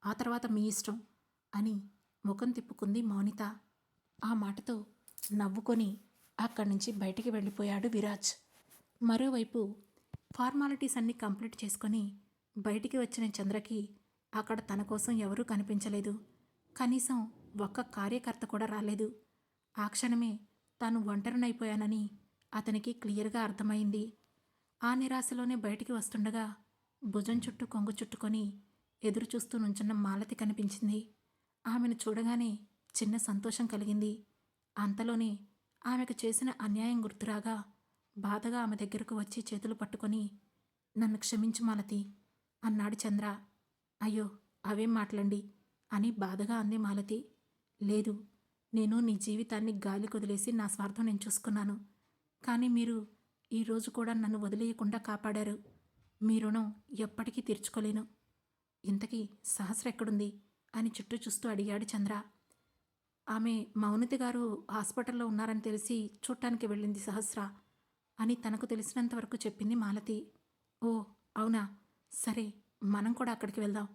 ఆ తర్వాత మీ ఇష్టం అని ముఖం తిప్పుకుంది మౌనిత. ఆ మాటతో నవ్వుకొని అక్కడి నుంచి బయటికి వెళ్ళిపోయాడు విరాజ్. మరోవైపు ఫార్మాలిటీస్ అన్నీ కంప్లీట్ చేసుకొని బయటికి వచ్చిన చంద్రకి అక్కడ తన కోసం ఎవరూ కనిపించలేదు. కనీసం ఒక్క కార్యకర్త కూడా రాలేదు. ఆ క్షణమే తాను ఒంటరినైపోయానని అతనికి క్లియర్గా అర్థమైంది. ఆ నిరాశలోనే బయటికి వస్తుండగా భుజం చుట్టూ కొంగు చుట్టుకొని ఎదురు చూస్తూ నుంచున్న మాలతి కనిపించింది. ఆమెను చూడగానే చిన్న సంతోషం కలిగింది. అంతలోనే ఆమెకు చేసిన అన్యాయం గుర్తురాగా బాధగా ఆమె దగ్గరకు వచ్చి చేతులు పట్టుకొని, నన్ను క్షమించు మాలతి అన్నాడు చంద్ర. అయ్యో, అవేం మాటలండి అని బాధగా అంది మాలతి. లేదు, నేను నీ జీవితాన్ని గాలి కొదిలేసి నా స్వార్థం నేను చూసుకున్నాను, కానీ మీరు ఈరోజు కూడా నన్ను వదిలేయకుండా కాపాడారు. మీ రుణం ఎప్పటికీ తీర్చుకోలేను. ఇంతకీ సహస్ర ఎక్కడుంది అని చుట్టూ చూస్తూ అడిగాడు చంద్ర. ఆమె మౌనిత గారు హాస్పిటల్లో ఉన్నారని తెలిసి చూడటానికి వెళ్ళింది సహస్ర అని తనకు తెలిసినంత వరకు చెప్పింది మాలతి. ఓ అవునా, సరే మనం కూడా అక్కడికి వెళ్దాం,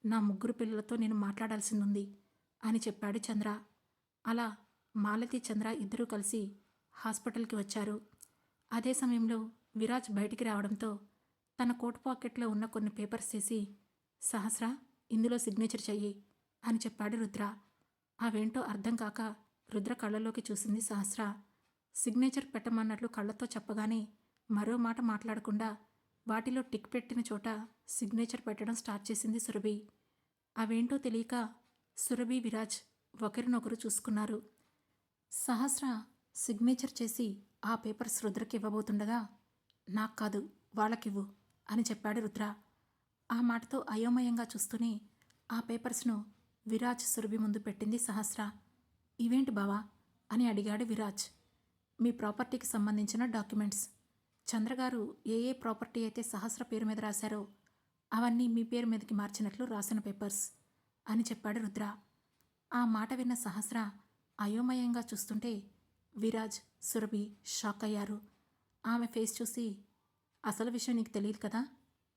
నా ముగ్గురు పిల్లలతో నేను మాట్లాడాల్సింది అని చెప్పాడు చంద్ర. అలా మాలతి, చంద్ర ఇద్దరూ కలిసి హాస్పిటల్కి వచ్చారు. అదే సమయంలో విరాజ్ బయటికి రావడంతో తన కోట్ పాకెట్లో ఉన్న కొన్ని పేపర్స్ తీసి, సహస్ర ఇందులో సిగ్నేచర్ చెయ్యి అని చెప్పాడు రుద్ర. అవేంటో అర్థం కాక రుద్ర కళ్ళలోకి చూసింది సహస్ర. సిగ్నేచర్ పెట్టమన్నట్లు కళ్ళతో చెప్పగానే మరో మాట మాట్లాడకుండా వాటిలో టిక్ పెట్టిన చోట సిగ్నేచర్ పెట్టడం స్టార్ట్ చేసింది సురభి. అవేంటో తెలియక సురభి, విరాజ్ ఒకరినొకరు చూసుకున్నారు. సహస్ర సిగ్నేచర్ చేసి ఆ పేపర్స్ రుద్రకి ఇవ్వబోతుండగా, నాకు కాదు వాళ్ళకివ్వు అని చెప్పాడు రుద్ర. ఆ మాటతో అయోమయంగా చూస్తూనే ఆ పేపర్స్ను విరాజ్, సురభి ముందు పెట్టింది సహస్ర. ఇవేంటి బావా అని అడిగాడు విరాజ్. మీ ప్రాపర్టీకి సంబంధించిన డాక్యుమెంట్స్. చంద్రగారు ఏ ఏ ప్రాపర్టీ అయితే సహస్ర పేరు మీద రాశారో అవన్నీ మీ పేరు మీదకి మార్చినట్లు రాసిన పేపర్స్ అని చెప్పాడు రుద్ర. ఆ మాట విన్న సహస్ర అయోమయంగా చూస్తుంటే విరాజ్, సురభి షాక్ అయ్యారు. ఆమె ఫేస్ చూసి, అసలు విషయం నీకు తెలియదు కదా,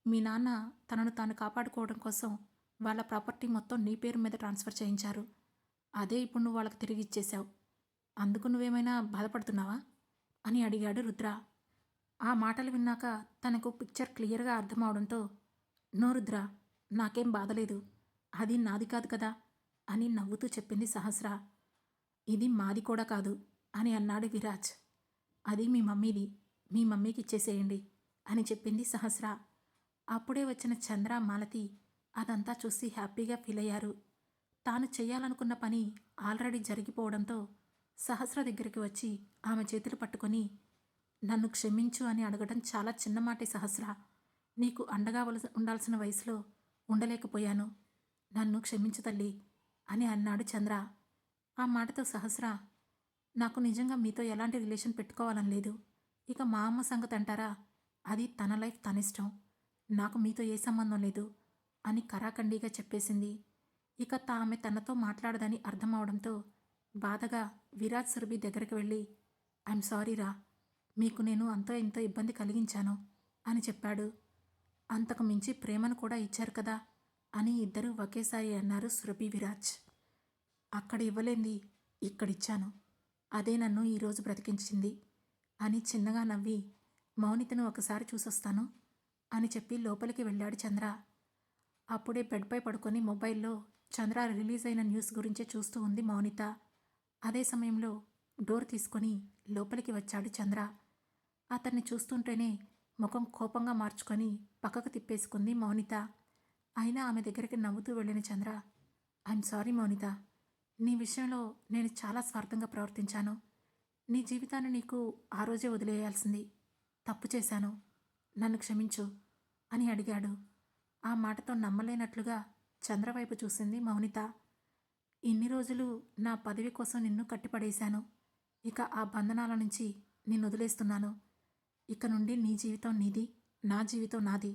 మీ నాన్న తనను తాను కాపాడుకోవడం కోసం వాళ్ళ ప్రాపర్టీ మొత్తం నీ పేరు మీద ట్రాన్స్ఫర్ చేయించారు. అదే ఇప్పుడు నువ్వు వాళ్ళకి తిరిగి ఇచ్చేశావు. అందుకు నువ్వేమైనా బాధపడుతున్నావా అని అడిగాడు రుద్ర. ఆ మాటలు విన్నాక తనకు పిక్చర్ క్లియర్గా అర్థమవడంతో, నో రుద్ర, నాకేం బాధలేదు. అది నాది కాదు కదా అని నవ్వుతూ చెప్పింది సహస్ర. ఇది మాది కూడా కాదు అని అన్నాడు విరాజ్. అది మీ మమ్మీది, మీ మమ్మీకి ఇచ్చేసేయండి అని చెప్పింది సహస్ర. అప్పుడే వచ్చిన చంద్ర, మాలతి అదంతా చూసి హ్యాపీగా ఫీల్ అయ్యారు. తాను చేయాలనుకున్న పని ఆల్రెడీ జరిగిపోవడంతో సహస్ర దగ్గరికి వచ్చి ఆమె చేతులు పట్టుకొని, నన్ను క్షమించు అని అడగడం చాలా చిన్నమాటే సహస్ర. నీకు అండగా ఉండాల్సిన వయసులో ఉండలేకపోయాను. నన్ను క్షమించు తల్లి అని అన్నాడు చంద్ర. ఆ మాటతో సహస్ర, నాకు నిజంగా మీతో ఎలాంటి రిలేషన్ పెట్టుకోవాలని లేదు. ఇక మా అమ్మ సంగతి అంటారా, అది తన లైఫ్ తనిష్టం. నాకు మీతో ఏ సంబంధం లేదు అని కరాఖండిగా చెప్పేసింది. ఇక ఆమె తనతో మాట్లాడదని అర్థమవడంతో బాధగా విరాజ్ సురభి దగ్గరికి వెళ్ళి, ఐఎమ్ సారీ రా, మీకు నేను అంతో ఎంతో ఇబ్బంది కలిగించాను అని చెప్పాడు. అంతకు మించి ప్రేమను కూడా ఇచ్చారు కదా అని ఇద్దరూ ఒకేసారి అన్నారు సురభి, విరాజ్. అక్కడ ఇవ్వలేంది ఇక్కడిచ్చాను, అదే నన్ను ఈరోజు బ్రతికించింది అని చిన్నగా నవ్వి, మౌనితను ఒకసారి చూసొస్తాను అని చెప్పి లోపలికి వెళ్ళాడు చంద్ర. అప్పుడే బెడ్పై పడుకొని మొబైల్లో చంద్ర రిలీజ్ అయిన న్యూస్ గురించే చూస్తూ ఉంది మౌనిత. అదే సమయంలో డోర్ తీసుకొని లోపలికి వచ్చాడు చంద్ర. అతన్ని చూస్తుంటేనే ముఖం కోపంగా మార్చుకొని పక్కకు తిప్పేసుకుంది మౌనిత. అయినా ఆమె దగ్గరికి నవ్వుతూ వెళ్ళిన చంద్ర, ఐఎమ్ సారీ మౌనిత, నీ విషయంలో నేను చాలా స్వార్థంగా ప్రవర్తించాను. నీ జీవితాన్ని నీకు ఆ రోజే వదిలేయాల్సింది. తప్పు చేశాను, నన్ను క్షమించు అని అడిగాడు. ఆ మాటతో నమ్మలేనట్లుగా చంద్రవైపు చూసింది మౌనిత. ఇన్ని రోజులు నా పదవి కోసం నిన్ను కట్టిపడేశాను. ఇక ఆ బంధనాల నుంచి నిన్ను వదిలేస్తున్నాను. ఇక నుండి నీ జీవితం నీది, నా జీవితం నాది.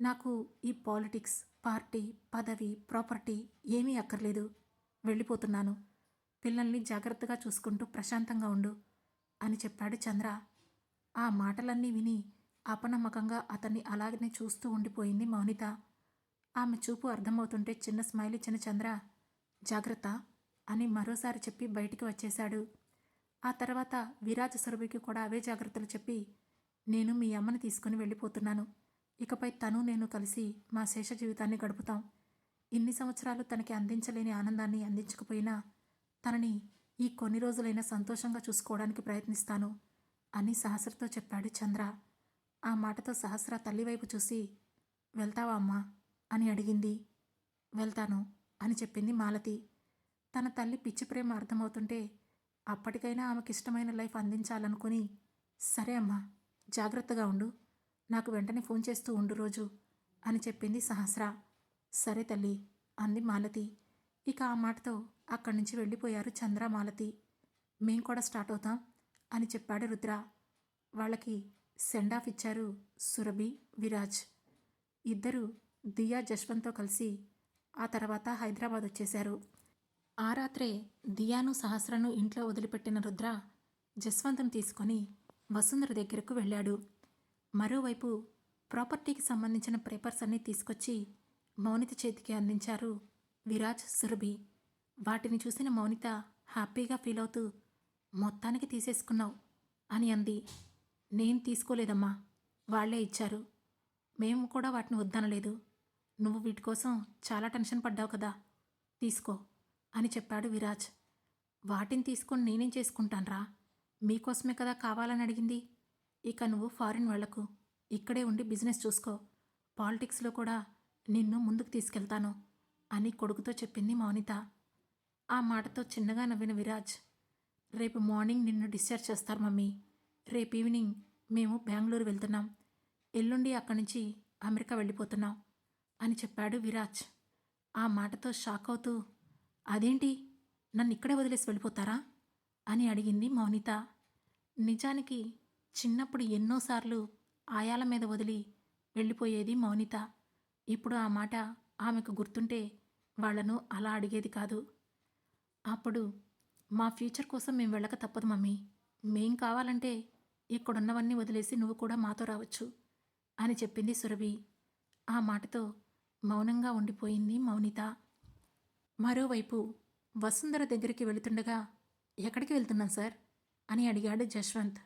నాకు ఈ పాలిటిక్స్, పార్టీ, పదవి, ప్రాపర్టీ ఏమీ అక్కర్లేదు. వెళ్ళిపోతున్నాను. పిల్లల్ని జాగ్రత్తగా చూసుకుంటూ ప్రశాంతంగా ఉండు అని చెప్పాడు చంద్ర. ఆ మాటలన్నీ విని అపనమ్మకంగా అతన్ని అలాగనే చూస్తూ ఉండిపోయింది మౌనిత. ఆమె చూపు అర్థమవుతుంటే చిన్న స్మైల్ ఇచ్చిన చంద్ర, జాగ్రత్త అని మరోసారి చెప్పి బయటికి వచ్చేశాడు. ఆ తర్వాత విరాజ్ సురభికి కూడా అవే జాగ్రత్తలు చెప్పి, నేను మీ అమ్మని తీసుకుని వెళ్ళిపోతున్నాను. ఇకపై తను నేను కలిసి మా శేష జీవితాన్ని గడుపుతాం. ఇన్ని సంవత్సరాలు తనకి అందించలేని ఆనందాన్ని అందించకపోయినా తనని ఈ కొన్ని రోజులైనా సంతోషంగా చూసుకోవడానికి ప్రయత్నిస్తాను అని సహస్రతో చెప్పాడు చంద్ర. ఆ మాటతో సహస్ర తల్లివైపు చూసి, వెళ్తావా అమ్మా అని అడిగింది. వెళ్తాను అని చెప్పింది మాలతి. తన తల్లి పిచ్చి ప్రేమ అర్థమవుతుంటే అప్పటికైనా ఆమెకిష్టమైన లైఫ్ అందించాలనుకుని, సరే అమ్మా, జాగ్రత్తగా ఉండు, నాకు వెంటనే ఫోన్ చేస్తూ ఉండు రోజు అని చెప్పింది సహస్ర. సరే తల్లి అంది మాలతి. ఇక ఆ మాటతో అక్కడి నుంచి వెళ్ళిపోయారు చంద్ర, మాలతి. మేం కూడా స్టార్ట్ అవుతాం అని చెప్పాడు రుద్ర. వాళ్ళకి సెండ్ ఆఫ్ ఇచ్చారు సురభి, విరాజ్. ఇద్దరు దియా, జశ్వంత్తో కలిసి ఆ తర్వాత హైదరాబాద్ వచ్చేశారు. ఆ రాత్రే దియాను, సహస్రను ఇంట్లో వదిలిపెట్టిన రుద్ర జస్వంత్ను తీసుకొని వసుంధర దగ్గరకు వెళ్ళాడు. మరోవైపు ప్రాపర్టీకి సంబంధించిన పేపర్స్ అన్నీ తీసుకొచ్చి మౌనిత చేతికి అందించారు విరాజ్, సురభి. వాటిని చూసిన మౌనిత హ్యాపీగా ఫీల్ అవుతూ, మొత్తానికి తీసేసుకున్నావు అని అంది. నేను తీసుకోలేదమ్మా, వాళ్లే ఇచ్చారు. మేము కూడా వాటిని వద్దనలేదు. నువ్వు వీటి కోసం చాలా టెన్షన్ పడ్డావు కదా, తీసుకో అని చెప్పాడు విరాజ్. వాటిని తీసుకొని నేనేం చేసుకుంటాన్రా, మీకోసమే కదా కావాలని అడిగింది. ఇక నువ్వు ఫారిన్ వెళ్ళకు, ఇక్కడే ఉండి బిజినెస్ చూసుకో. పాలిటిక్స్లో కూడా నిన్ను ముందుకు తీసుకెళ్తాను అని కొడుకుతో చెప్పింది మౌనిత. ఆ మాటతో చిన్నగా నవ్విన విరాజ్, రేపు మార్నింగ్ నిన్ను డిశ్చార్జ్ చేస్తారు మమ్మీ. రేపు ఈవినింగ్ మేము బెంగళూరు వెళ్తున్నాం. ఎల్లుండి అక్కడి నుంచి అమెరికా వెళ్ళిపోతున్నాం అని చెప్పాడు విరాజ్. ఆ మాటతో షాక్ అవుతూ, అదేంటి, నన్ను ఇక్కడే వదిలేసి వెళ్ళిపోతారా అని అడిగింది మౌనిత. నిజానికి చిన్నప్పుడు ఎన్నోసార్లు ఆయాల మీద వదిలి వెళ్ళిపోయేది మౌనిత. ఇప్పుడు ఆ మాట ఆమెకు గుర్తుంటే వాళ్లను అలా అడిగేది కాదు. అప్పుడు, మా ఫ్యూచర్ కోసం మేము వెళ్ళక తప్పదు మమ్మీ. మేం కావాలంటే ఇక్కడున్నవన్నీ వదిలేసి నువ్వు కూడా మాతో రావచ్చు అని చెప్పింది సురభి. ఆ మాటతో మౌనంగా ఉండిపోయింది మౌనిత. మరోవైపు వసుంధర దగ్గరికి వెళుతుండగా ఎక్కడికి వెళ్తున్నాను సార్ అని అడిగాడు జశ్వంత్.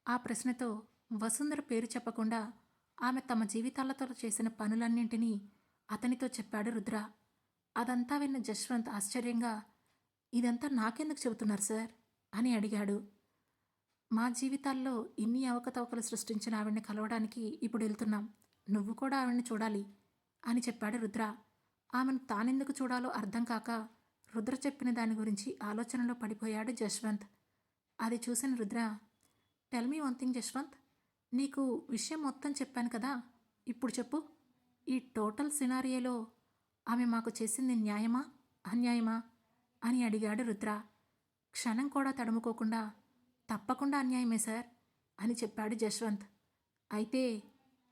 ఆ ప్రశ్నతో వసుంధర పేరు చెప్పకుండా ఆమె తమ జీవితాలతో చేసిన పనులన్నింటినీ అతనితో చెప్పాడు రుద్ర. అదంతా విన్న జశ్వంత్ ఆశ్చర్యంగా, ఇదంతా నాకెందుకు చెబుతున్నారు సార్ అని అడిగాడు. మా జీవితాల్లో ఇన్ని అవకతవకలు సృష్టించిన ఆవిడ్ని కలవడానికి ఇప్పుడు వెళ్తున్నాం. నువ్వు కూడా ఆవిడ్ని చూడాలి అని చెప్పాడు రుద్ర. ఆమెను తానెందుకు చూడాలో అర్థం కాక రుద్ర చెప్పిన దాని గురించి ఆలోచనలో పడిపోయాడు జశ్వంత్. అది చూసిన Rudra, tell me one thing Jashwanth, నీకు విషయం మొత్తం చెప్పాను కదా, ఇప్పుడు చెప్పు, ఈ టోటల్ సినారియోలో ఆమె మాకు చేసింది న్యాయమా అన్యాయమా అని అడిగాడు రుద్ర. క్షణం కూడా తడుముకోకుండా, తప్పకుండా అన్యాయమే సార్ అని చెప్పాడు జశ్వంత్. అయితే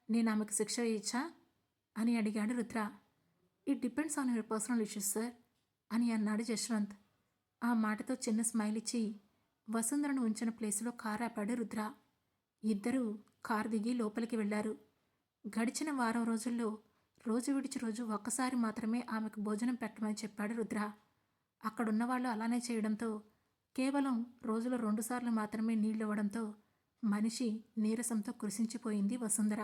నేను ఆమెకు శిక్ష వేయచ్చా అని అడిగాడు Rudra. It depends on your personal issues sir అని అన్నాడు జశ్వంత్. ఆ మాటతో చిన్న స్మైల్ ఇచ్చి వసుంధరను ఉంచిన ప్లేసులో కారు ఆపాడు రుద్ర. ఇద్దరూ కారు దిగి లోపలికి వెళ్లారు. గడిచిన వారం రోజుల్లో రోజు విడిచి రోజు ఒక్కసారి మాత్రమే ఆమెకు భోజనం పెట్టమని చెప్పాడు రుద్ర. అక్కడున్న వాళ్ళు అలానే చేయడంతో కేవలం రోజులో 2 సార్లు మాత్రమే నీళ్లివ్వడంతో మనిషి నీరసంతో కృశించిపోయింది వసుంధర.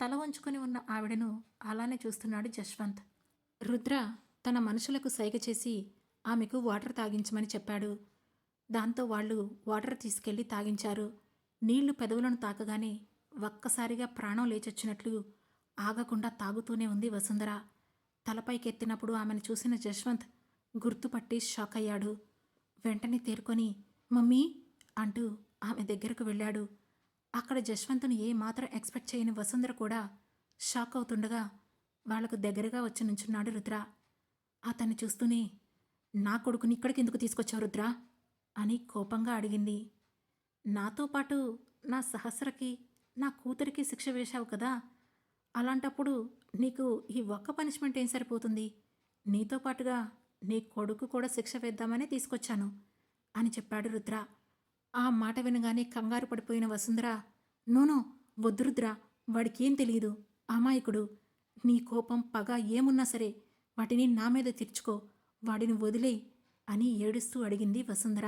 తల వంచుకొని ఉన్న ఆవిడను అలానే చూస్తున్నాడు జశ్వంత్. రుద్ర తన మనుషులకు సైగ చేసి ఆమెకు వాటర్ తాగించమని చెప్పాడు. దాంతో వాళ్ళు వాటర్ తీసుకెళ్లి తాగించారు. నీళ్లు పెదవులను తాకగానే ఒక్కసారిగా ప్రాణం లేచొచ్చినట్లు ఆగకుండా తాగుతూనే ఉంది వసుంధర. తలపైకెత్తినప్పుడు ఆమెను చూసిన జశ్వంత్ గుర్తుపట్టి షాక్ అయ్యాడు. వెంటనే తేరుకొని మమ్మీ అంటూ ఆమె దగ్గరకు వెళ్ళాడు. అక్కడ జశ్వంతుని ఏమాత్రం ఎక్స్పెక్ట్ చేయని వసుంధర కూడా షాక్ అవుతుండగా వాళ్లకు దగ్గరగా వచ్చి నుంచున్నాడు రుద్ర. అతన్ని చూస్తూనే, నా కొడుకుని ఇక్కడికి ఎందుకు తీసుకొచ్చావు రుద్ర అని కోపంగా అడిగింది. నాతో పాటు నా సహస్రకి, నా కూతురికి శిక్ష వేశావు కదా, అలాంటప్పుడు నీకు ఈ ఒక్క పనిష్మెంట్ ఏం సరిపోతుంది, నీతో పాటుగా నీ కొడుకు కూడా శిక్ష వేద్దామని తీసుకొచ్చాను అని చెప్పాడు రుద్ర. ఆ మాట వినగానే కంగారు పడిపోయిన వసుంధర, నోనో వద్దు రుద్ర, వాడికేం తెలియదు, అమాయకుడు, నీ కోపం పగ ఏమున్నా సరే వాటిని నా మీద తీర్చుకో, వాడిని వదిలేయ్ అని ఏడుస్తూ అడిగింది వసుంధర.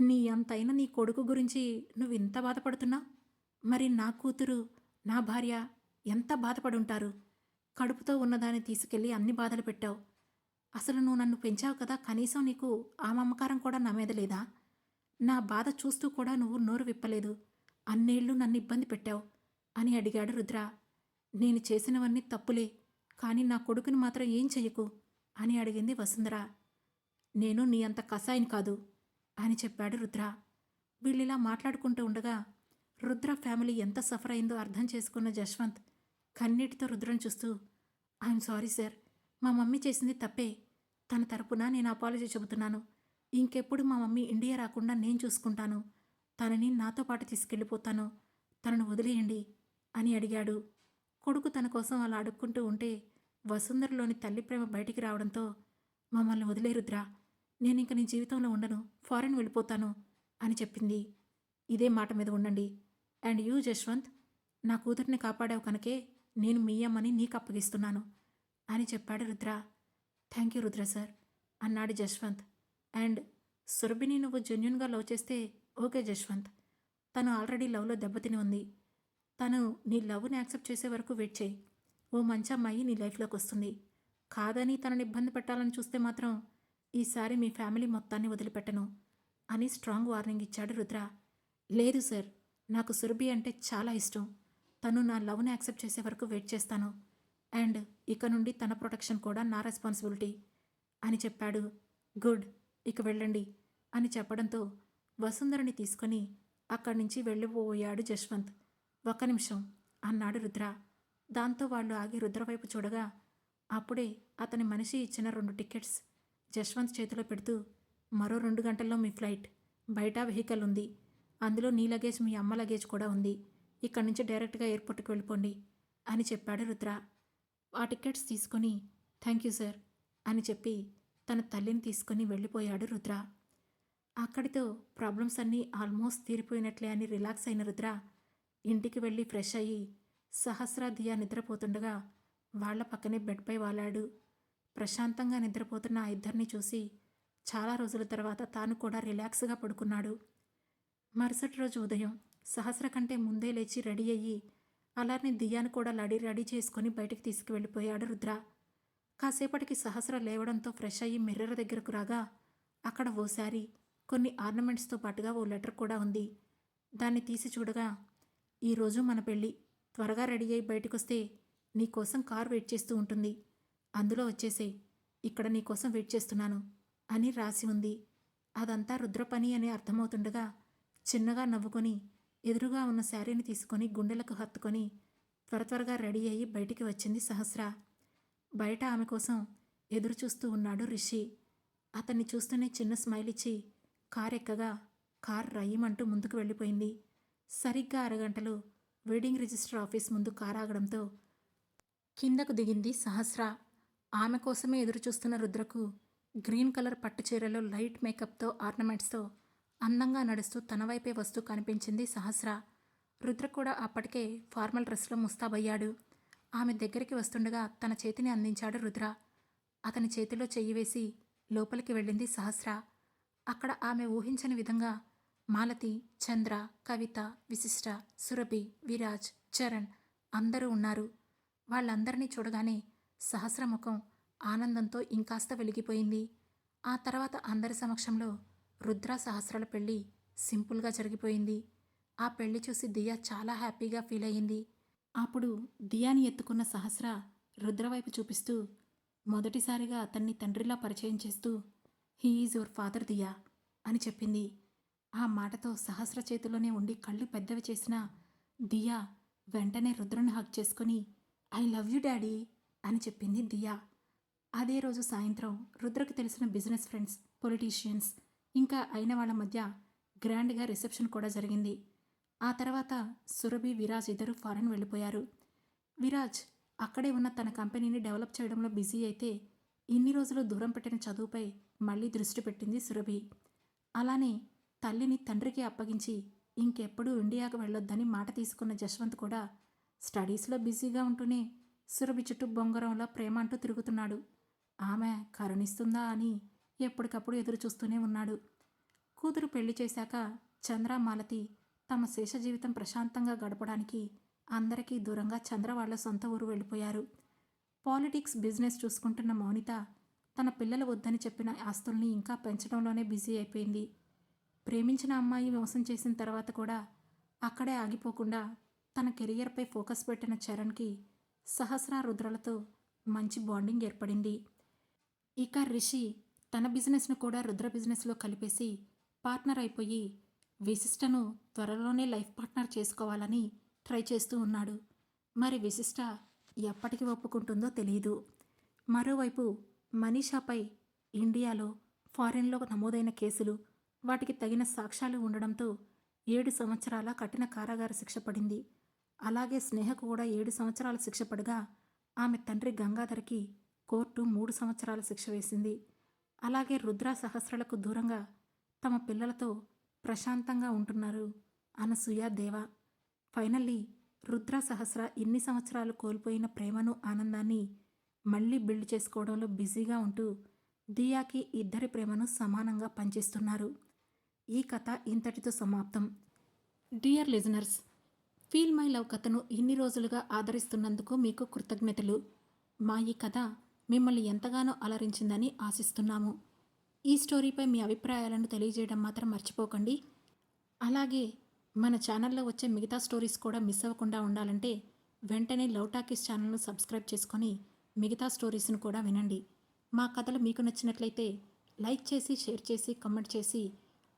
నీ అంతైనా నీ కొడుకు గురించి నువ్వింత బాధపడుతున్నావు, మరి నా కూతురు, నా భార్య ఎంత బాధపడుంటారు. కడుపుతో ఉన్నదాన్ని తీసుకెళ్ళి అన్ని బాధలు పెట్టావు. అసలు నువ్వు నన్ను పెంచావు కదా, కనీసం నీకు ఆ మమకారం కూడా నా మీద లేదా? నా బాధ చూస్తూ కూడా నువ్వు నోరు విప్పలేదు, అన్నేళ్ళు నన్ను ఇబ్బంది పెట్టావు అని అడిగాడు రుద్ర. నేను చేసినవన్నీ తప్పులే, కానీ నా కొడుకుని మాత్రం ఏం చెయ్యకు అని అడిగింది వసుంధర. నేను నీ అంత కసాయిని కాదు అని చెప్పాడు రుద్ర. వీళ్ళిలా మాట్లాడుకుంటూ ఉండగా రుద్ర ఫ్యామిలీ ఎంత సఫర్ అయిందో అర్థం చేసుకున్న జశ్వంత్ కన్నీటితో రుద్రను చూస్తూ, ఐఎమ్ సారీ సార్, మా మమ్మీ చేసింది తప్పే, తన తరపున నేను అపాలజీ చెబుతున్నాను. ఇంకెప్పుడు మా మమ్మీ ఇండియా రాకుండా నేను చూసుకుంటాను, తనని నాతో పాటు తీసుకెళ్ళిపోతాను, తనను వదిలేయండి అని అడిగాడు. కొడుకు తన కోసం అలా అడుక్కుంటూ ఉంటే వసుంధరలోని తల్లి ప్రేమ బయటికి రావడంతో, మమ్మల్ని వదిలే రుద్ర, నేనింక నీ జీవితంలో ఉండను, ఫారెన్ వెళ్ళిపోతాను అని చెప్పింది. ఇదే మాట మీద ఉండండి. అండ్ యూ జశ్వంత్, నా కూతురిని కాపాడావు కనుకే నేను మీ అమ్మని నీకు అప్పగిస్తున్నాను అని చెప్పాడు Rudra. Thank you Rudra sir అన్నాడు జశ్వంత్. అండ్ సురభిని నువ్వు జెన్యున్గా లవ్ చేస్తే ఓకే జశ్వంత్, తను ఆల్రెడీ లవ్లో దెబ్బతిని ఉంది. తను నీ లవ్ని యాక్సెప్ట్ చేసే వరకు వెయిట్ చేయి. ఓ మంచి అమ్మాయి నీ లైఫ్లోకి వస్తుంది. కాదని తనని ఇబ్బంది పెట్టాలని చూస్తే మాత్రం ఈసారి మీ ఫ్యామిలీ మొత్తాన్ని వదిలిపెట్టను అని స్ట్రాంగ్ వార్నింగ్ ఇచ్చాడు రుద్ర. లేదు సార్, నాకు సురభి అంటే చాలా ఇష్టం, తను నా లవ్ని యాక్సెప్ట్ చేసే వరకు వెయిట్ చేస్తాను. అండ్ ఇక నుండి తన ప్రొటెక్షన్ కూడా నా రెస్పాన్సిబిలిటీ అని చెప్పాడు. గుడ్, ఇక వెళ్ళండి అని చెప్పడంతో వసుంధరని తీసుకొని అక్కడి నుంచి వెళ్ళిపోయాడు జశ్వంత్. ఒక్క నిమిషం అన్నాడు రుద్ర. దాంతో వాళ్ళు ఆగి రుద్ర వైపు చూడగా అప్పుడే అతని మనిషి ఇచ్చిన 2 టికెట్స్ జశ్వంత్ చేతిలో పెడుతూ, మరో 2 గంటల్లో మీ ఫ్లైట్, బయట వెహికల్ ఉంది, అందులో నీ లగేజ్ మీ అమ్మ లగేజ్ కూడా ఉంది, ఇక్కడి నుంచి డైరెక్ట్గా ఎయిర్పోర్ట్కి వెళ్ళిపోండి అని చెప్పాడు రుద్ర. ఆ టికెట్స్ తీసుకొని థ్యాంక్ యూ సార్ అని చెప్పి తన తల్లిని తీసుకొని వెళ్ళిపోయాడు రుద్ర. అక్కడితో ప్రాబ్లమ్స్ అన్నీ ఆల్మోస్ట్ తీరిపోయినట్లే అని రిలాక్స్ అయిన రుద్ర ఇంటికి వెళ్ళి ఫ్రెష్ అయ్యి సహస్ర దియా నిద్రపోతుండగా వాళ్ల పక్కనే బెడ్పై వాలాడు. ప్రశాంతంగా నిద్రపోతున్న ఆ ఇద్దరిని చూసి చాలా రోజుల తర్వాత తాను కూడా రిలాక్స్గా పడుకున్నాడు. మరుసటి రోజు ఉదయం సహస్ర కంటే ముందే లేచి రెడీ అయ్యి అలానే దియాను కూడా రెడీ చేసుకొని బయటికి తీసుకువెళ్ళిపోయాడు రుద్ర. కాసేపటికి సహస్ర లేవడంతో ఫ్రెష్ అయ్యి మిర్రర్ దగ్గరకు రాగా అక్కడ ఓ శారీ, కొన్ని ఆర్నమెంట్స్తో పాటుగా ఓ లెటర్ కూడా ఉంది. దాన్ని తీసి చూడగా, ఈరోజు మన పెళ్ళి, త్వరగా రెడీ అయ్యి బయటకొస్తే నీకోసం కార్ వెయిట్ చేస్తూ ఉంటుంది, అందులో వచ్చేసేయ్, ఇక్కడ నీకోసం వెయిట్ చేస్తున్నాను అని రాసి ఉంది. అదంతా రుద్ర పని అని అర్థమవుతుండగా చిన్నగా నవ్వుకొని ఎదురుగా ఉన్న శారీని తీసుకొని గుండెలకు హత్తుకొని త్వరగా రెడీ అయ్యి బయటికి వచ్చింది సహస్ర. బయట ఆమె కోసం ఎదురు చూస్తూ ఉన్నాడు రిషి. అతన్ని చూస్తూనే చిన్న స్మైల్ ఇచ్చి కార్ ఎక్కగా కార్ రయ్యమంటూ ముందుకు వెళ్ళిపోయింది. సరిగ్గా అరగంటలో వెడ్డింగ్ రిజిస్టర్ ఆఫీస్ ముందు కార్ ఆగడంతో కిందకు దిగింది సహస్ర. ఆమె కోసమే ఎదురు చూస్తున్న రుద్రకు గ్రీన్ కలర్ పట్టు చీరలో లైట్ మేకప్తో ఆర్నమెంట్స్తో అందంగా నడుస్తూ తన వైపే వస్తూ కనిపించింది సహస్ర. రుద్ర కూడా అప్పటికే ఫార్మల్ డ్రెస్లో ముస్తాబయ్యాడు. ఆమె దగ్గరికి వస్తుండగా తన చేతిని అందించాడు రుద్ర. అతని చేతిలో చెయ్యి వేసి లోపలికి వెళ్ళింది సహస్ర. అక్కడ ఆమె ఊహించని విధంగా మాలతి, చంద్ర, కవిత, విశిష్ట, సురభి, విరాజ్, చరణ్ అందరూ ఉన్నారు. వాళ్ళందరినీ చూడగానే సహస్ర ముఖం ఆనందంతో ఇంకాస్త వెలిగిపోయింది. ఆ తర్వాత అందరి సమక్షంలో రుద్ర సహస్రల పెళ్లి సింపుల్గా జరిగిపోయింది. ఆ పెళ్లి చూసి దియా చాలా హ్యాపీగా ఫీల్ అయ్యింది. అప్పుడు దియాని ఎత్తుకున్న సహస్ర రుద్ర వైపు చూపిస్తూ మొదటిసారిగా అతన్ని తండ్రిలా పరిచయం చేస్తూ హీ ఈజ్ యువర్ ఫాదర్ దియా అని చెప్పింది. ఆ మాటతో సహస్ర చేతిలోనే ఉండి కళ్ళు పెద్దవి చేసిన దియా వెంటనే రుద్రను హగ్ చేసుకుని ఐ లవ్ యూ డాడీ అని చెప్పింది దియా. అదే రోజు సాయంత్రం రుద్రకు తెలిసిన బిజినెస్ ఫ్రెండ్స్, పొలిటీషియన్స్ ఇంకా అయిన వాళ్ళ మధ్య గ్రాండ్గా రిసెప్షన్ కూడా జరిగింది. ఆ తర్వాత సురభి, విరాజ్ ఇద్దరు ఫారెన్ వెళ్ళిపోయారు. విరాజ్ అక్కడే ఉన్న తన కంపెనీని డెవలప్ చేయడంలో బిజీ అయితే ఇన్ని రోజులు దూరం పెట్టిన చదువుపై మళ్ళీ దృష్టి పెట్టింది సురభి. అలానే తల్లిని తండ్రికి అప్పగించి ఇంకెప్పుడూ ఇండియాకు వెళ్ళొద్దని మాట తీసుకున్న జశ్వంత్ కూడా స్టడీస్లో బిజీగా ఉంటూనే సురభి చుట్టూ బొంగరంలా ప్రేమ అంటూ తిరుగుతున్నాడు. ఆమె కరుణిస్తుందా అని ఎప్పటికప్పుడు ఎదురు చూస్తూనే ఉన్నాడు. కూతురు పెళ్లి చేశాక చంద్ర, మాలతి తమ శేష జీవితం ప్రశాంతంగా గడపడానికి అందరికీ దూరంగా చంద్ర వాళ్ళ సొంత ఊరు వెళ్ళిపోయారు. పాలిటిక్స్, బిజినెస్ చూసుకుంటున్న మౌనిత తన పిల్లలు వద్దని చెప్పిన ఆస్తుల్ని ఇంకా పెంచడంలోనే బిజీ అయిపోయింది. ప్రేమించిన అమ్మాయి మోసం చేసిన తర్వాత కూడా అక్కడే ఆగిపోకుండా తన కెరియర్పై ఫోకస్ పెట్టిన చరణ్కి సహస్ర, రుద్రలతో మంచి బాండింగ్ ఏర్పడింది. ఇక రిషి తన బిజినెస్ను కూడా రుద్ర బిజినెస్లో కలిపేసి పార్ట్నర్ అయిపోయి విశిష్టను త్వరలోనే లైఫ్ పార్ట్నర్ చేసుకోవాలని ట్రై చేస్తూ ఉన్నాడు. మరి విశిష్ట ఎప్పటికి ఒప్పుకుంటుందో తెలియదు. మరోవైపు మనీషాపై ఇండియాలో, ఫారెన్లో నమోదైన కేసులు, వాటికి తగిన సాక్ష్యాలు ఉండడంతో 7 సంవత్సరాల కఠిన కారాగార శిక్ష పడింది. అలాగే స్నేహకు కూడా 7 సంవత్సరాల శిక్ష పడగా ఆమె తండ్రి గంగాధర్కి కోర్టు 3 సంవత్సరాల శిక్ష వేసింది. అలాగే రుద్ర, సహస్రలకు దూరంగా తమ పిల్లలతో ప్రశాంతంగా ఉంటున్నారు అనసూయ, దేవ. ఫైనల్లీ రుద్ర, సహస్ర ఇన్ని సంవత్సరాలు కోల్పోయిన ప్రేమను, ఆనందాన్ని మళ్ళీ బిల్డ్ చేసుకోవడంలో బిజీగా ఉంటూ దియాకి ఇద్దరి ప్రేమను సమానంగా పంచిస్తున్నారు. ఈ కథ ఇంతటితో సమాప్తం. Dear listeners, feel my love కథను ఇన్ని రోజులుగా ఆదరిస్తున్నందుకు మీకు కృతజ్ఞతలు. మా ఈ కథ మిమ్మల్ని ఎంతగానో అలరించిందని ఆశిస్తున్నాము. ఈ స్టోరీపై మీ అభిప్రాయాలను తెలియజేయడం మాత్రం మర్చిపోకండి. అలాగే మన ఛానల్లో వచ్చే మిగతా స్టోరీస్ కూడా మిస్ అవ్వకుండా ఉండాలంటే వెంటనే లవ్ టాకీస్ ఛానల్ను సబ్స్క్రైబ్ చేసుకొని మిగతా స్టోరీస్ను కూడా వినండి. మా కథలు మీకు నచ్చినట్లయితే లైక్ చేసి, షేర్ చేసి, కమెంట్ చేసి,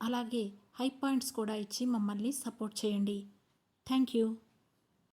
అలాగే హై పాయింట్స్ కూడా ఇచ్చి మమ్మల్ని సపోర్ట్ చేయండి. Thank you.